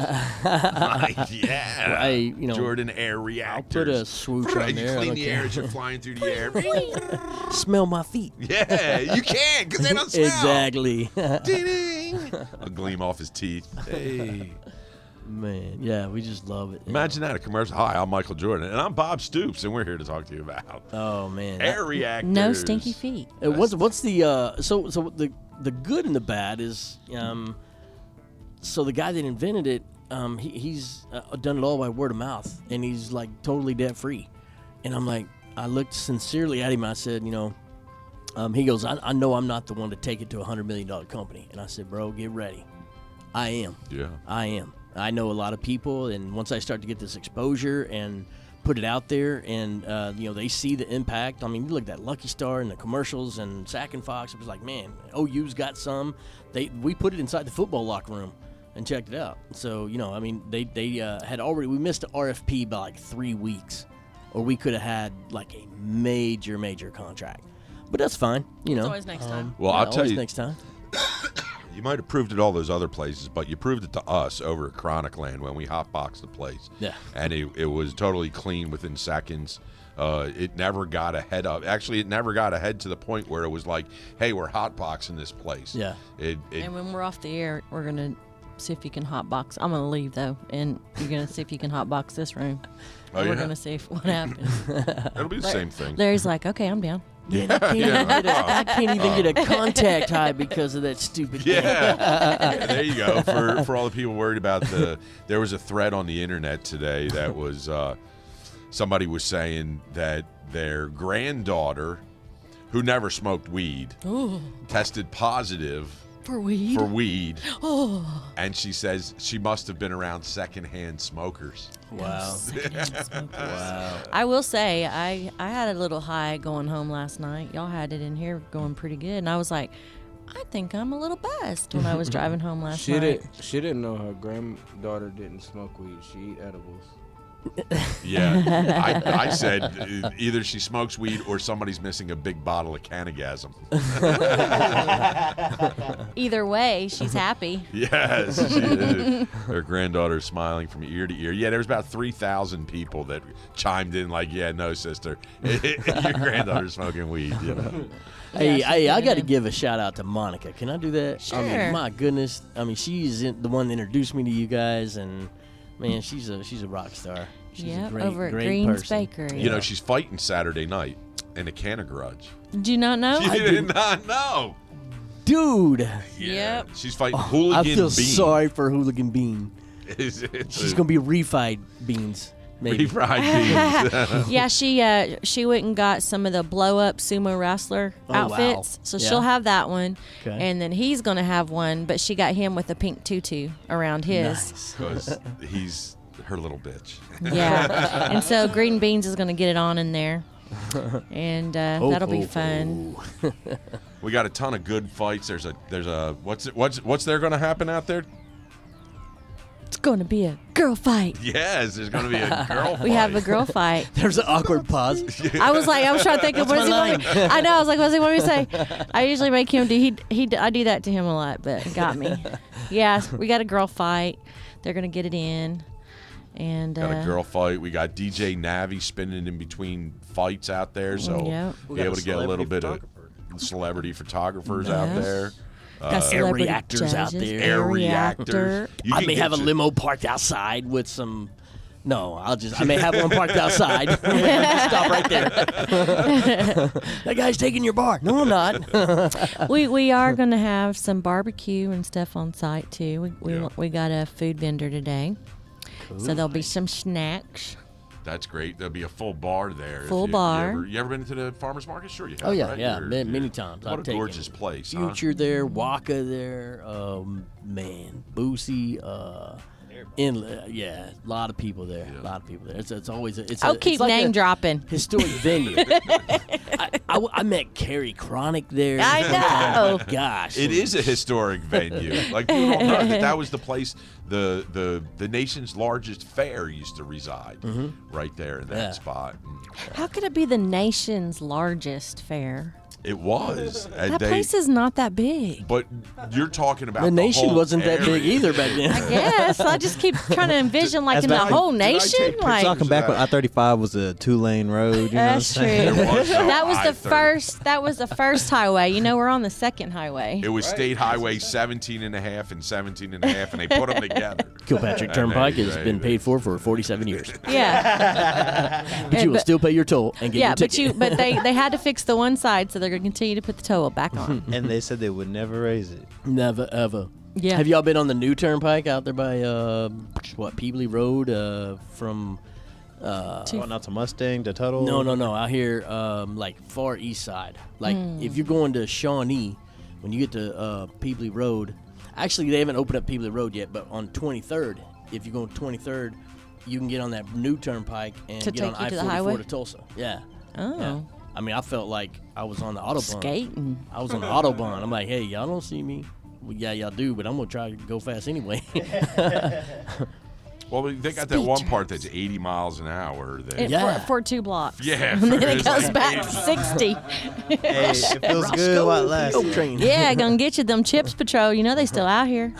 Yeah. Jordan Air Reactors. I'll put a swoosh on there. You clean the air as you're flying through the air. Smell my feet. Yeah, you can, because they don't smell. Exactly. Ding! A gleam off his teeth. Hey. Man, yeah, we just love it. Imagine that, a commercial. Hi, I'm Michael Jordan, and I'm Bob Stoops, and we're here to talk to you about man, air reactors. No stinky feet. What's the so the good and the bad is so the guy that invented it, he's done it all by word of mouth, and he's like totally debt free. And I'm like, I looked sincerely at him. I said, he goes, I know I'm not the one to take it to a $100 million company. And I said, bro, get ready. I am. Yeah. I am. I know a lot of people, and once I start to get this exposure and put it out there, and they see the impact. I mean, you look at that Lucky Star and the commercials and Sack and Fox. It was like, man, OU's got some. We put it inside the football locker room and checked it out. So they had already. We missed the RFP by like 3 weeks, or we could have had like a major contract. But that's fine. It's always next time. Well, I'll tell you, next time. You might have proved it all those other places, but you proved it to us over at Chronicland when we hotboxed the place. Yeah. And it was totally clean within seconds. It never got ahead of. Actually, it never got ahead to the point where it was like, hey, we're hotboxing this place. Yeah. And when we're off the air, we're going to see if you can hotbox. I'm going to leave, though, and you're going to see if you can hotbox this room. Oh, We're going to see what happens. It'll be the same thing. Larry's like, okay, I'm down. Man, I can't even get a contact high because of that stupid thing. Yeah. There you go. For all the people worried about there was a thread on the internet today that was somebody was saying that their granddaughter, who never smoked weed, tested positive For weed. Oh. And she says she must have been around secondhand smokers. Wow. Wow. I will say, I had a little high going home last night. Y'all had it in here going pretty good. And I was like, I think I'm a little buzzed when I was driving home last night. She didn't know her granddaughter didn't smoke weed. She eat edibles. Yeah, I said either she smokes weed or somebody's missing a big bottle of Canagasm. Either way, she's happy. Yes, she is. Her granddaughter's smiling from ear to ear. Yeah, there was about 3,000 people that chimed in like, yeah, no, sister, your granddaughter's smoking weed, you know. Hey, I got to give a shout out to Monica. Can I do that? Sure. I mean, my goodness. I mean, she's the one that introduced me to you guys, and man, she's a rock star. She's a great, over at great Green's person. Bakery. You know, she's fighting Saturday night in a can of grudge. Did you not know? She did not know. Dude. Yeah. Yep. She's fighting Hooligan I feel Bean. sorry for Hooligan Bean. She's She's going to be refried beans. Maybe. refried beans. Yeah, she went and got some of the blow up sumo wrestler outfits. Wow. So Yeah. she'll have that one. Okay. And then he's gonna have one, but she got him with a pink tutu around his. Nice. Because he's her little bitch. Yeah. And so Green Beans is gonna get it on in there. And that'll be fun. We got a ton of good fights. There's a what's there going to happen out there? It's gonna be a girl fight. Yes, there's going to be a girl fight. We have a girl fight. There's an awkward pause. I was trying to think of what does he want me. I know. I was like, what does he want me to say? I usually make him do. I do that to him a lot, but it got me. Yeah, we got a girl fight. They're gonna get it in, and Got a girl fight. We got DJ Navi spinning in between fights out there, so Yep. be able to get a little bit of celebrity photographers out there. got Air celebrity reactors out judges, there. Air reactors. You I can may get have a your- limo parked outside with some. No, I may have one parked outside. Stop right there. That guy's taking your bar. No, I'm not. We are gonna have some barbecue and stuff on site too. We got a food vendor today, so there'll be some snacks. That's great. There'll be a full bar there. Full bar. You ever been to the farmers market? Sure, you have. Oh yeah, right? yeah, You're- many times. What I've a taken gorgeous place, huh? Future there, Waka there. Man, Boosie. Yeah, a lot of people there. A lot of people there. It's always. I'll keep like name a dropping. historic venue. I met Carrie Chronic there. I know. Oh, gosh. It is a historic venue. Like people don't know that was the place the nation's largest fair used to reside, right there in that Yeah. spot. How could it be the nation's largest fair? It was. And That they- place is not that big. But you're talking about The nation whole wasn't that big area. either back then. Yes, I just keep trying to envision like That's in the back- whole Did I nation. take pictures Like Talking back when I-35 was a 2-lane road. You know that's what I'm saying? true. There was no That was the I-30. first. That was the first highway. You know, we're on the second highway. It was State Highway 17 and a half and 17 and a half, and they put them together. Kilpatrick Turnpike has been paid for 47 years. Yeah, But you will but- still pay your toll and get yeah, your ticket. but they had to fix the one side, so they're going to continue to put the toll back on. And they said they would never raise it. Never, ever. Yeah. Have y'all been on the new turnpike out there by, Peebly Road from... Going out to Mustang, to Tuttle. No. Out here, like far east side. Like if you're going to Shawnee, when you get to Peebly Road, actually they haven't opened up Peebly Road yet, but on 23rd, if you go on 23rd, you can get on that new turnpike and To get on take you to the I-44 highway? to Tulsa. Yeah. Oh. Yeah. I mean, I felt like I was on the Autobahn. Skating. I was on the Autobahn. I'm like, hey, y'all don't see me. Well, yeah, y'all do, but I'm going to try to go fast anyway. Well, they got that Speed one part that's 80 miles an hour. That, Yeah. For 2 blocks. Yeah, And then it it's goes like back 80. to 60. Hey, it feels good while it lasts. Go train. Yeah, gonna get you them Chips Patrol. You know they still out here.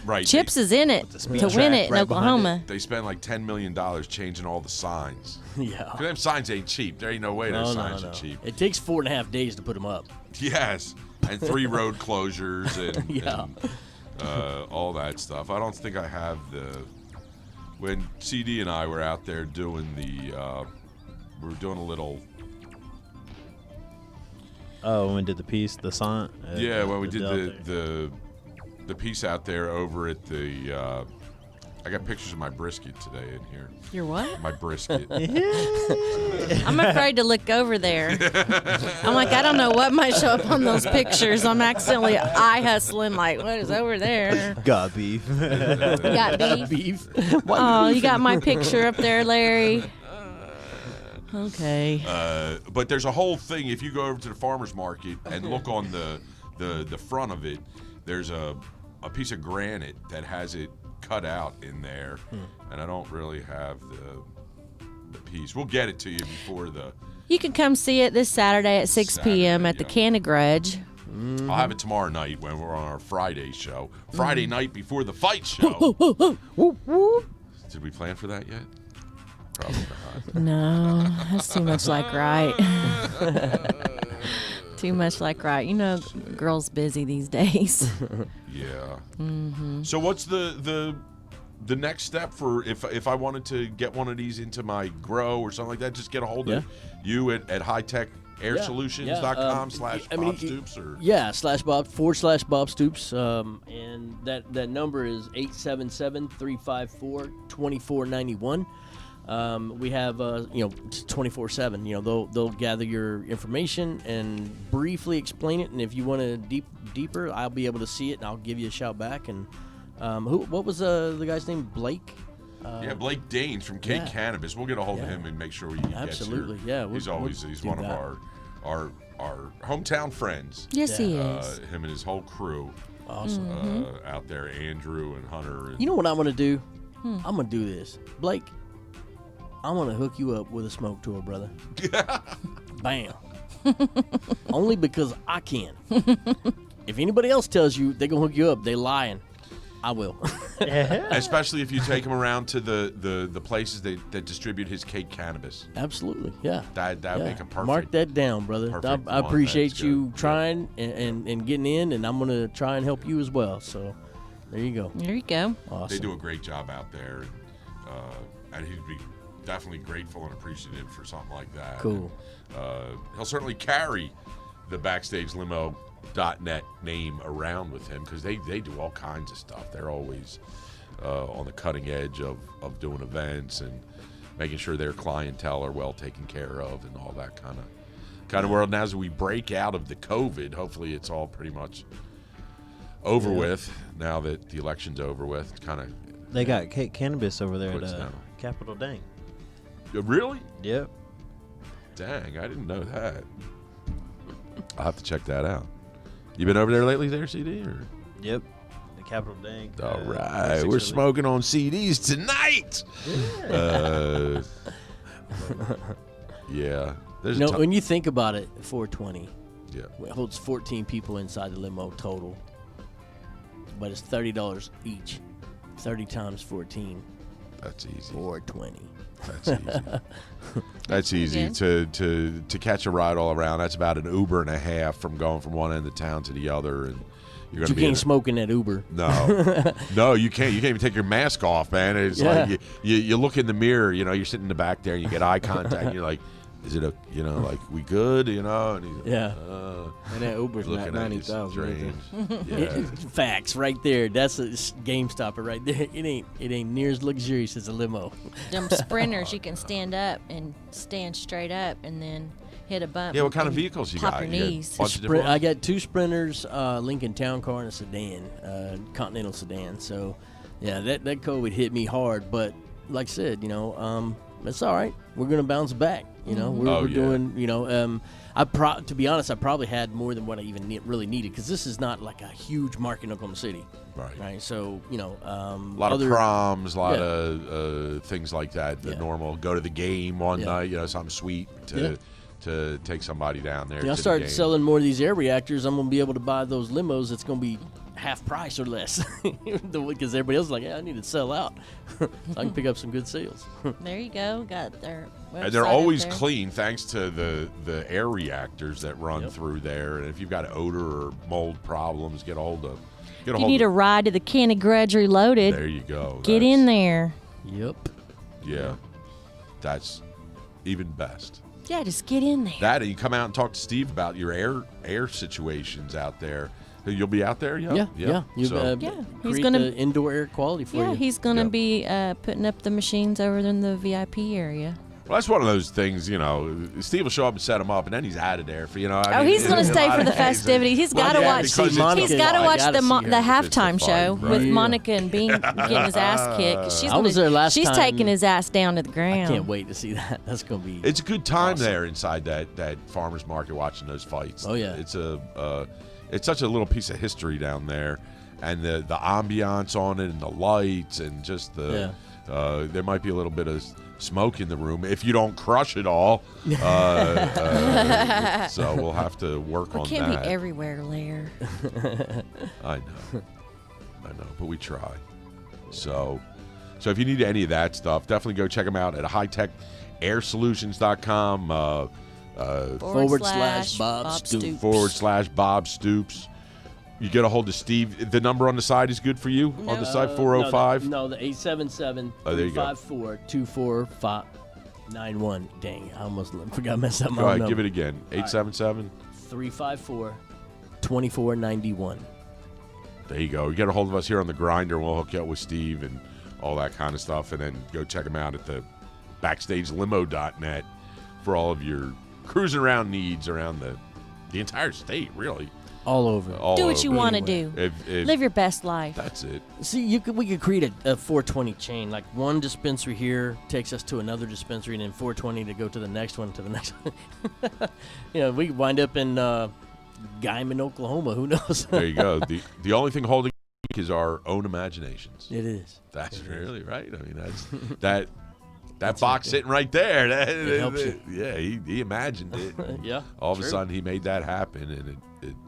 Right. Chips is in it to win track it in right behind Oklahoma. They spent like $10 million changing all the signs. Yeah. 'Cause them signs ain't cheap. There ain't no way those signs are cheap. It takes 4.5 days to put them up. Yes, and 3 road closures and, Yeah. and all that stuff. I don't think I have the. When CD and I were out there doing we were doing a little. Oh, when we did the piece, the song. Yeah, when we did Delta. the piece out there over at the I got pictures of my brisket today in here. Your what? My brisket. I'm afraid to look over there. I'm like, I don't know what might show up on those pictures. I'm accidentally eye hustling, like, what is over there? Got beef. You got beef? Beef. Oh, you got my picture up there, Larry. Okay. But there's a whole thing. If you go over to the farmer's market and look on the front of it, there's a piece of granite that has it cut out in there, and I don't really have the piece. We'll get it to you before the. You can come see it this Saturday at 6 p.m. at the yeah. Canna Grudge. I'll have it tomorrow night when we're on our Friday show. Friday night before the fight show. Did we plan for that yet? Probably not. No, that's too much like right. Too much like right. You know, girls busy these days. Yeah. So what's the next step for if I wanted to get one of these into my grow or something like that? Just get a hold of you at hightechairsolutions.com/Bob Stoops or /Bob Stoops, and that number is 877-354-2491. We have 24/7. They'll gather your information and briefly explain it, and if you want to deeper, I'll be able to see it and I'll give you a shout back. And what was the guy's name? Blake. Blake Danes from Cake Cannabis. We'll get a hold of him and make sure we absolutely get he's one of our hometown friends. Yes, he is. Him and his whole crew. Awesome. Out there, Andrew and Hunter. And you know what I'm gonna do? I'm gonna do this, Blake. I'm gonna hook you up with a smoke tour, brother. Bam. Only because I can. If anybody else tells you they're gonna hook you up, they lying. I will. Especially if you take him around to the places that distribute his Cake Cannabis. Absolutely, yeah. That would make a perfect. Mark that down, brother. I appreciate you trying and getting in, and I'm gonna try and help you as well. So there you go. There you go. Awesome. They do a great job out there, and he'd be definitely grateful and appreciative for something like that. Cool. And, he'll certainly carry the Backstage Limo.net name around with him because they do all kinds of stuff. They're always on the cutting edge of doing events and making sure their clientele are well taken care of and all that kind of world. And as we break out of the COVID, hopefully it's all pretty much over with now that the election's over with. It's kind of They got Cake Cannabis over there Puts at down. Capitol Dang. Really? Yep. Dang, I didn't know that. I'll have to check that out. You been over there lately there, CD? Or? Yep. The Capitol Dang. All right. We're smoking on CDs tonight. Yeah. There's when you think about it, 420. Yeah. It holds 14 people inside the limo total. But it's $30 each. 30 times 14. That's easy. 420. That's easy. That's easy to catch a ride all around. That's about an Uber and a half from going from one end of town to the other, and you're going to can't smoke in that Uber. No, no, you can't. You can't even take your mask off, man. It's like you look in the mirror. You're sitting in the back there, and you get eye contact. And you're like, is it like we good? And he's and that Uber's not 90,000. Yeah. Facts right there. That's a game stopper right there. It ain't near as luxurious as a limo. Them sprinters, you can stand up and stand straight up and then hit a bump. Yeah, what kind of vehicles you got? Pop your knees. I got two Sprinters, Lincoln Town Car, and a sedan, Continental sedan. So, yeah, that COVID hit me hard. But like I said, it's all right. We're gonna bounce back. We're doing. To be honest, I probably had more than what I even really needed because this is not like a huge market in Oklahoma City. Right. So a lot of proms, a lot of things like that. The normal go to the game one night. Something sweet to take somebody down there. I started selling more of these air reactors. I'm gonna be able to buy those limos. It's gonna be half price or less because everybody else is like, I need to sell out so I can pick up some good sales. There you go. Got their website. And they're always clean thanks to the air reactors that run through there. And if you've got odor or mold problems, get a hold of. You need a ride to the Canna Grudge Reloaded. There you go. Get in there. Yep. Yeah, that's even best. Yeah, just get in there. That and you come out and talk to Steve about your air situations out there. You'll be out there? Yeah. You, So- Yeah, he's create gonna- the indoor air quality for you. Yeah, he's going to Yeah. be putting up the machines over in the VIP area. Well, that's one of those things, Steve will show up and set him up, and then he's out of there for, He's going to stay for the festivities. He's got to watch. because Monica. He's got to I watch gotta the see her. the It's halftime the show fun, with right. Monica and Bean getting his ass kicked. I was there last She's time. taking his ass down to the ground. I can't wait to see that. That's going to be. It's a good time Awesome. there inside that farmer's market watching those fights. Oh, yeah. It's such a little piece of history down there, and the ambiance on it and the lights and just there might be a little bit of smoke in the room if you don't crush it all. So we'll have to work We on can't that. be everywhere, Lair. I know, but we try. So if you need any of that stuff, definitely go check them out at hightechairsolutions.com. /Bob /Bob Stoops. You get a hold of Steve. The number on the side is good for you on the side, 405? No, the 877 Oh, there you go. 354 2491. Dang, I almost forgot to mess up my Go ahead, number. give it again. 877. 354 2491. There you go. You get a hold of us here on the Grinder, and we'll hook you up with Steve and all that kind of stuff. And then go check him out at the BackstageLimo.net for all of your cruising around needs around the entire state, really. All over. All Do what you over. want to do. If Live your best life. That's it. See, we could create a 420 chain. Like one dispensary here takes us to another dispensary, and then 420 to go to the next one, to the next one. We could wind up in Guyman, Oklahoma. Who knows? There you go. The only thing holding is our own imaginations. It is. That's really right. I mean, that's that box sitting right there. It helps you. Yeah, he imagined it. Yeah. All of a true. sudden, he made that happen, and it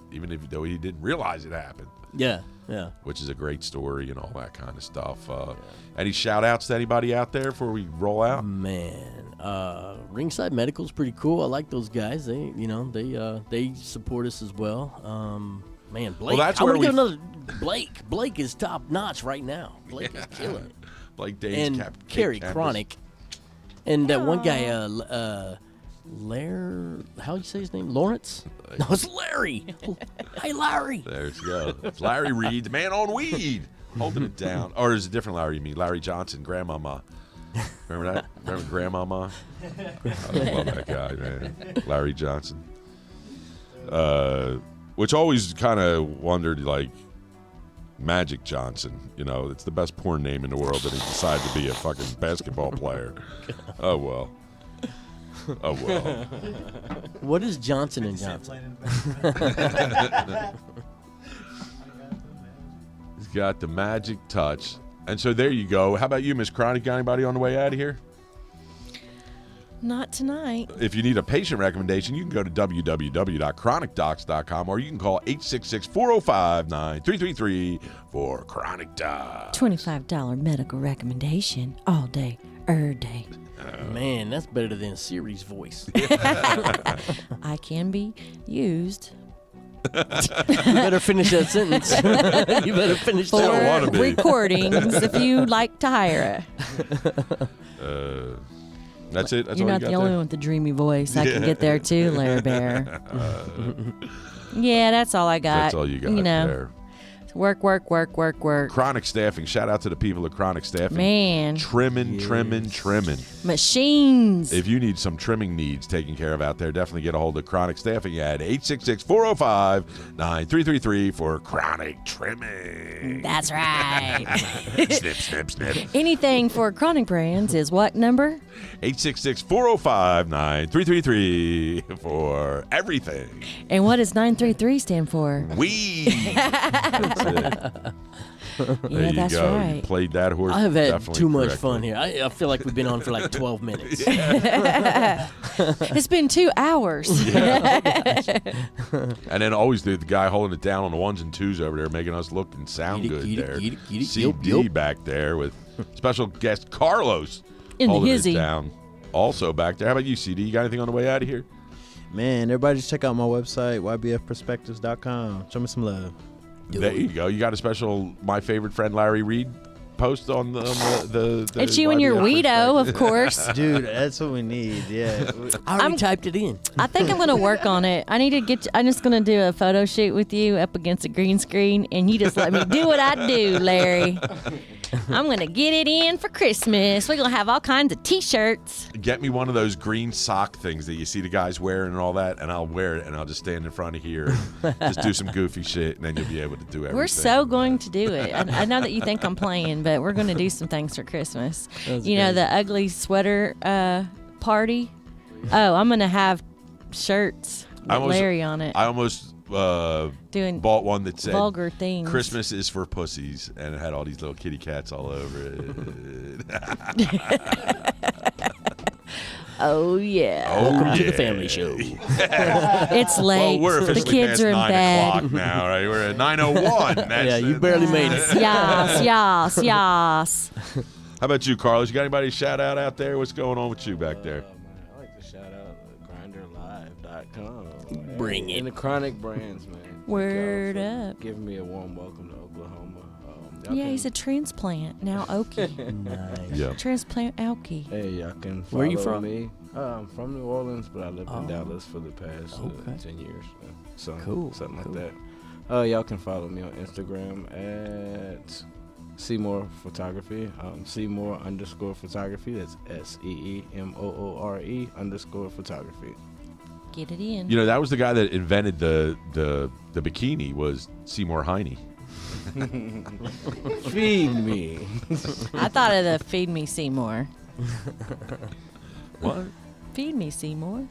even though he didn't realize it happened, Yeah. which is a great story and all that kind of stuff. Any shout outs to anybody out there before we roll out? Man, Ringside Medical's pretty cool. I like those guys. They support us as well. Man, Blake. that's I where want to we- get another Blake. Blake is top notch right now. Blake is killing it. Like Dave's And Kerry Chronic, and that one guy, Lair. How do you say his name? Lawrence? No, it's Larry. Hey, Larry. There you go. It's Larry Reed, the man on weed, holding it down. Or is it a different Larry you mean? Larry Johnson, Grandmama. Remember that? Remember Grandmama? I love that guy, man. Larry Johnson. Which always kind of wondered, like, Magic Johnson. It's the best porn name in the world, and he decided to be a fucking basketball player. Oh, well. What is Johnson and Johnson? He's got the magic touch. And so there you go. How about you, Miss Chronic? Got anybody on the way out of here? Not tonight. If you need a patient recommendation, you can go to www.chronicdocs.com, or you can call 866-405-9333 for Chronic Docs. $25 medical recommendation all day, day. Man, that's better than Siri's voice. I can be used You better finish that sentence. You better finish for don't wanna that. be. recordings if you'd like to hire That's it? That's You're all not you the got only there? one with the dreamy voice. I can get there too, Larry Bear. Yeah, that's all I got. That's all you got there. Work. Chronic Staffing. Shout out to the people at Chronic Staffing. Man. Trimming. Machines. If you need some trimming needs taken care of out there, definitely get a hold of Chronic Staffing at 866-405-9333 for chronic trimming. That's right. Snip. Anything for chronic brands is what number? 866-405-9333 for everything. And what does 933 stand for? Weed. That's it. There Yeah, you that's go. You right. played that horse. I have had definitely too much correctly. fun here. I feel like we've been on for like 12 minutes. It's been 2 hours. And then always the guy holding it down on the ones and twos over there, making us look and sound Get it, good get it, there. get it, get it. CD Yup. back there with special guest Carlos In the holding it hizzy. down. Also back there. How about you, CD? You got anything on the way out of here? Man, everybody just check out my website, ybfperspectives.com. Show me some love. There you go. You got a special My Favorite Friend Larry Reed post on the It's you and your Weedo, of course. Dude, that's what we need. Yeah. I already typed it in. I think I'm gonna work on it. I need to get. I'm just gonna do a photo shoot with you up against a green screen, and you just let me do what I do, Larry. I'm gonna get it in for Christmas. We're gonna have all kinds of T-shirts. Get me one of those green sock things that you see the guys wearing and all that, and I'll wear it, and I'll just stand in front of here and just do some goofy shit, and then you'll be able to do everything. We're so going to do it. I know that you think I'm playing, but we're going to do some things for Christmas. That's You know, great. the ugly sweater party. Oh, I'm going to have shirts with Larry on it. I almost Doing bought one that said vulgar things. "Christmas is for pussies," and it had all these little kitty cats all over it. Oh, yeah. Welcome to the family show. It's late. Well, we're the officially kids past are in 9 bed. o'clock now, right? We're at 9:01. Yeah, you barely made it. Yes, yes, yes. How about you, Carlos? You got anybody to shout out there? What's going on with you back there? Man, I like to shout out grinderlive.com. Bring it. And the Chronic Brands, man. Thank y'all Word for up. Giving me a warm welcome to Oklahoma. Y'all Yeah, can- he's a transplant. Now Okie. Nice. Yeah. Transplant Okie. Hey, y'all can follow Where you from? me. I'm from New Orleans, but I lived in Dallas for the past Okay. 10 years. So Cool, something cool. like that. Y'all can follow me on Instagram at Seymour Photography. Seymour_photography. That's SEEMOORE_photography. Get it in. You know, that was the guy that invented the bikini, was Seymour Heine. Feed me. I thought of the Feed Me Seymour. What? Feed Me Seymour.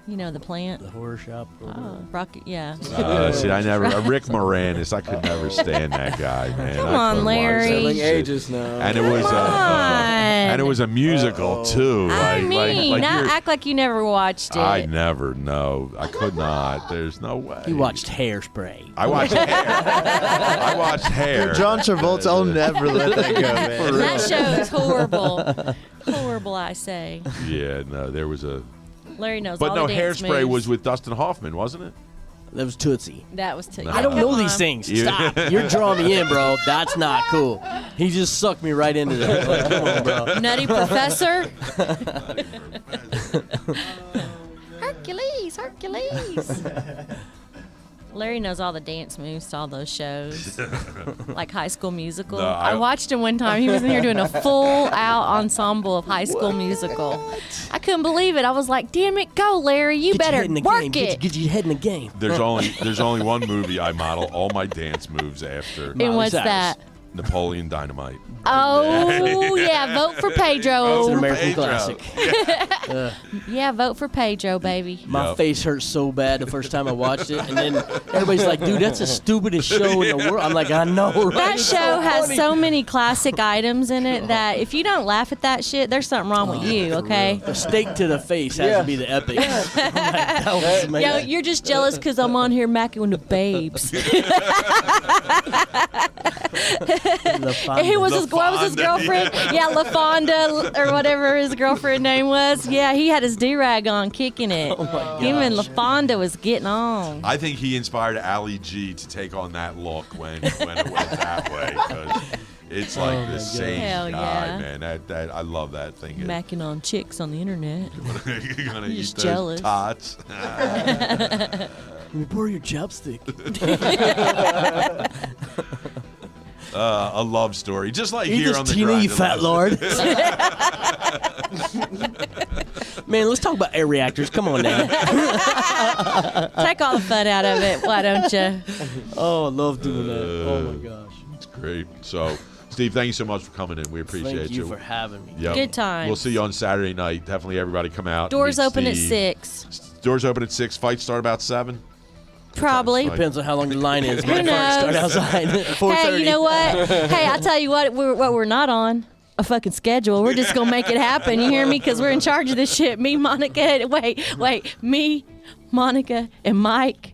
You know the plant. The horror shop. Oh, Rocket, yeah. See, I never. Rick Moranis, I could never stand that guy, man. Come I on, couldn't watch Larry. that Telling shit. ages now. And it was a musical too. I Like, mean, like not you're- act like you never watched it. I never know. I could not. There's no way. You watched Hairspray. I watched Hair. I watched Hair. John Travolta, I'll never let that go, man. That show is horrible. Horrible, I say. Yeah, no, there was a. Larry knows But all no, the dance Hairspray moves. was with Dustin Hoffman, wasn't it? That was Tootsie. That was too. I don't Come know on. these things. You- Stop. You're drawing me in, bro. That's not cool. He just sucked me right into that. Like, come on, bro. Nutty Professor. Hercules, Hercules. Larry knows all the dance moves to all those shows, like High School Musical. No, I watched him one time. He was in here doing a full-out ensemble of High School Musical. I couldn't believe it. I was like, "Damn it, go, Larry! You Get your better head in the work game. it." Get your head in the game. There's only one movie I model all my dance moves after. And Molly what's Cyrus. that? Napoleon Dynamite. Oh yeah, vote for It's an Pedro. American Pedro. classic. Yeah, vote for Pedro, baby. My Yep. face hurt so bad the first time I watched it, and then everybody's like, "Dude, that's the stupidest show in the world." I'm like, "I know, right?" That It's show has funny. so many classic items in it that if you don't laugh at that shit, there's something wrong with you, okay? The steak to the face has to be the epic. I'm like, that was Yo, amazing. you're just jealous because I'm on here macking with the babes. Who was his? What was his girlfriend? Yeah, LaFonda or whatever his girlfriend name was. Yeah, he had his do-rag on, kicking it. Oh my Him and gosh. LaFonda was getting on. I think he inspired Ali G to take on that look when it went that way, because it's like Oh my the God. same Hell guy, yeah. man. That I love that thing. Macking on chicks on the internet. You're gonna eat Just those jealous. tots. Let me borrow your chopstick. A love story, just like Eat here this on the Tina, you Grind fat Live. lord. Man, let's talk about air reactors. Come on now. Take all the fun out of it, why don't you? Oh, I love doing that. Oh my gosh. It's great. So, Steve, thank you so much for coming in. We appreciate Thank you for having me. Yep. Good times. We'll see you on Saturday night. Definitely, everybody come out. Doors meet open at Steve. 6. Doors open at 6. Fights start about 7. Probably. Right. Depends on how long the line is. Who My first start knows? outside at 4:30. Hey, you know what? Hey, I'll tell you what we're not on. A fucking schedule. We're just going to make it happen. You hear me? Because we're in charge of this shit. Me, Monica, me, Monica, and Mike.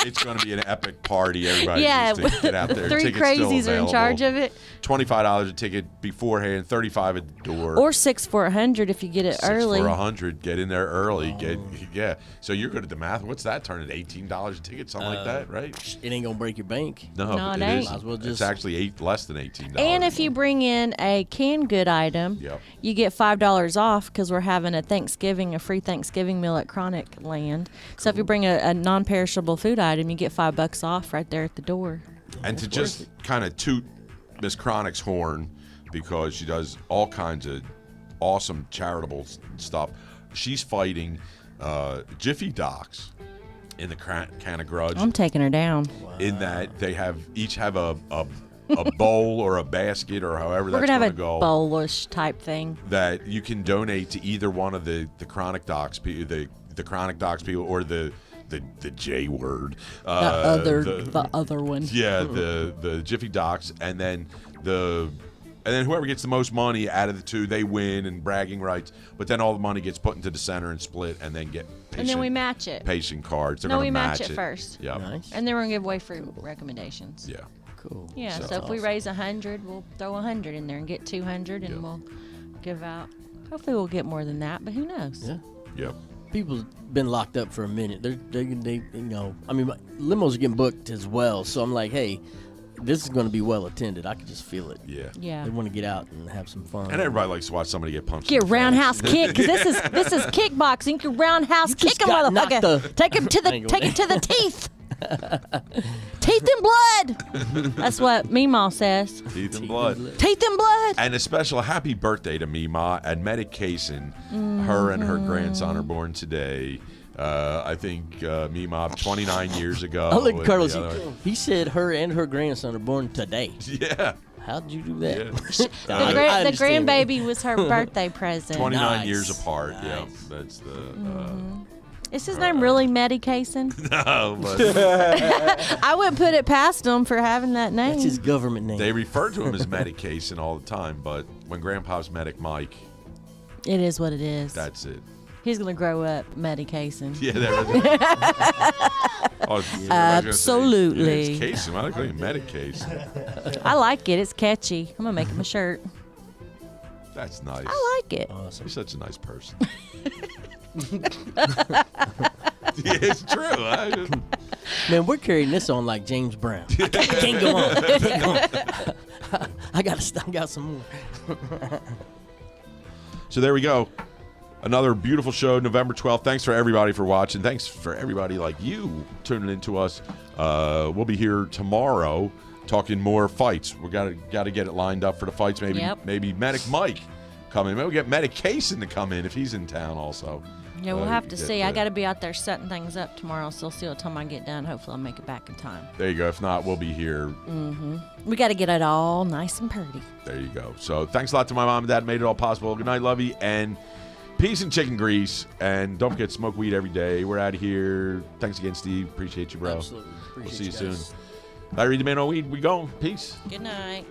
It's going to be an epic party. Everybody Yeah, needs to get out there. 3 Tickets still crazies are in charge available. of it. $25 a ticket beforehand, $35 at the door. Or 6 for $100 if you get it 6 early. for $100. Get in there early. Yeah. So you're good at the math. What's that turn at $18 a ticket, something like that, right? It ain't gonna break your bank. No, No, it it ain't. is. Might as well It's just- actually less than $18. And if you bring in a canned good item, Yep. you get $5 off because we're having a free Thanksgiving meal at Chronic Land. So if you bring a non-perishable food item, you get $5 off right there at the door. And to just kind of toot Miss Chronic's horn, because she does all kinds of awesome charitable stuff. She's fighting Jiffy Docs in the Can of Grudge. I'm taking her down. In that they each have a bowl or a basket or however We're that's gonna have going a to go bowlish type thing. that you can donate to either one of the Chronic Docs the Chronic Docs people or the J word. The other one. Yeah, the Jiffy Docs, and then whoever gets the most money out of the two, they win and bragging rights. But then all the money gets put into the center and split, and then get patient, And then we match it. patient cards. They're No, gonna we match match it first. Yeah, Nice. And then we're gonna give away free recommendations. yeah. Cool. Yeah, So so if we raise 100, we'll throw 100 in there and get 200, and Yeah. we'll give out. Hopefully, we'll get more than that, but who knows? Yeah. Yep. People's been locked up for a minute. They you know, I mean, limos are getting booked as well. So I'm like, hey, this is going to be well attended. I can just feel it. Yeah. Yeah. They want to get out and have some fun. And everybody likes to watch somebody get punched. Get in the face. roundhouse kick, because this is kickboxing. You can roundhouse kick just a got knocked motherfucker. Take him to the teeth. Teeth and blood. That's what Meemaw says. Teeth and blood. Teeth and blood. And a special happy birthday to Mima and Medication. Her and her grandson are born today. I think Mima 29 years ago. Oh, look, and Carlos. the other- He said her and her grandson are born today. Yeah. How did you do that? Yeah. I The understand that. grandbaby was her birthday present. 29 Nice. years apart. Nice. Yeah. That's the. Is his name really Medication? No, but I wouldn't put it past him for having that name. That's his government name. they refer to him as Medication all the time. But when Grandpa's Medic Mike, It is what it is. that's it. He's gonna grow up Medication. Yeah, there is. Oh, Absolutely. It's Casey. I like Medication. I like it. It's catchy. I'm gonna make him a shirt. That's nice. I like it. Awesome. You're such a nice person. Yeah, it's true. Man, we're carrying this on like James Brown. I can't go on. I can't go on. I got some more. So there we go. Another beautiful show, November 12th. Thanks for everybody for watching. Thanks for everybody like you tuning into us. We'll be here tomorrow talking more fights. We got to get it lined up for the fights. Maybe Medic Mike come in. Maybe we'll get Medication to come in if he's in town also. Yeah, we'll have to get see. the- I got to be out there setting things up tomorrow, so we'll see what time I get done. Hopefully, I'll make it back in time. There you go. If not, we'll be here. We got to get it all nice and pretty. There you go. So thanks a lot to my mom and dad. Made it all possible. Good night, lovey, and peace and chicken grease. And don't forget, smoke weed every day. We're out of here. Thanks again, Steve. Appreciate you, bro. Absolutely. We'll Appreciate see you guys. soon. I read the man on weed. We go. Peace. Good night.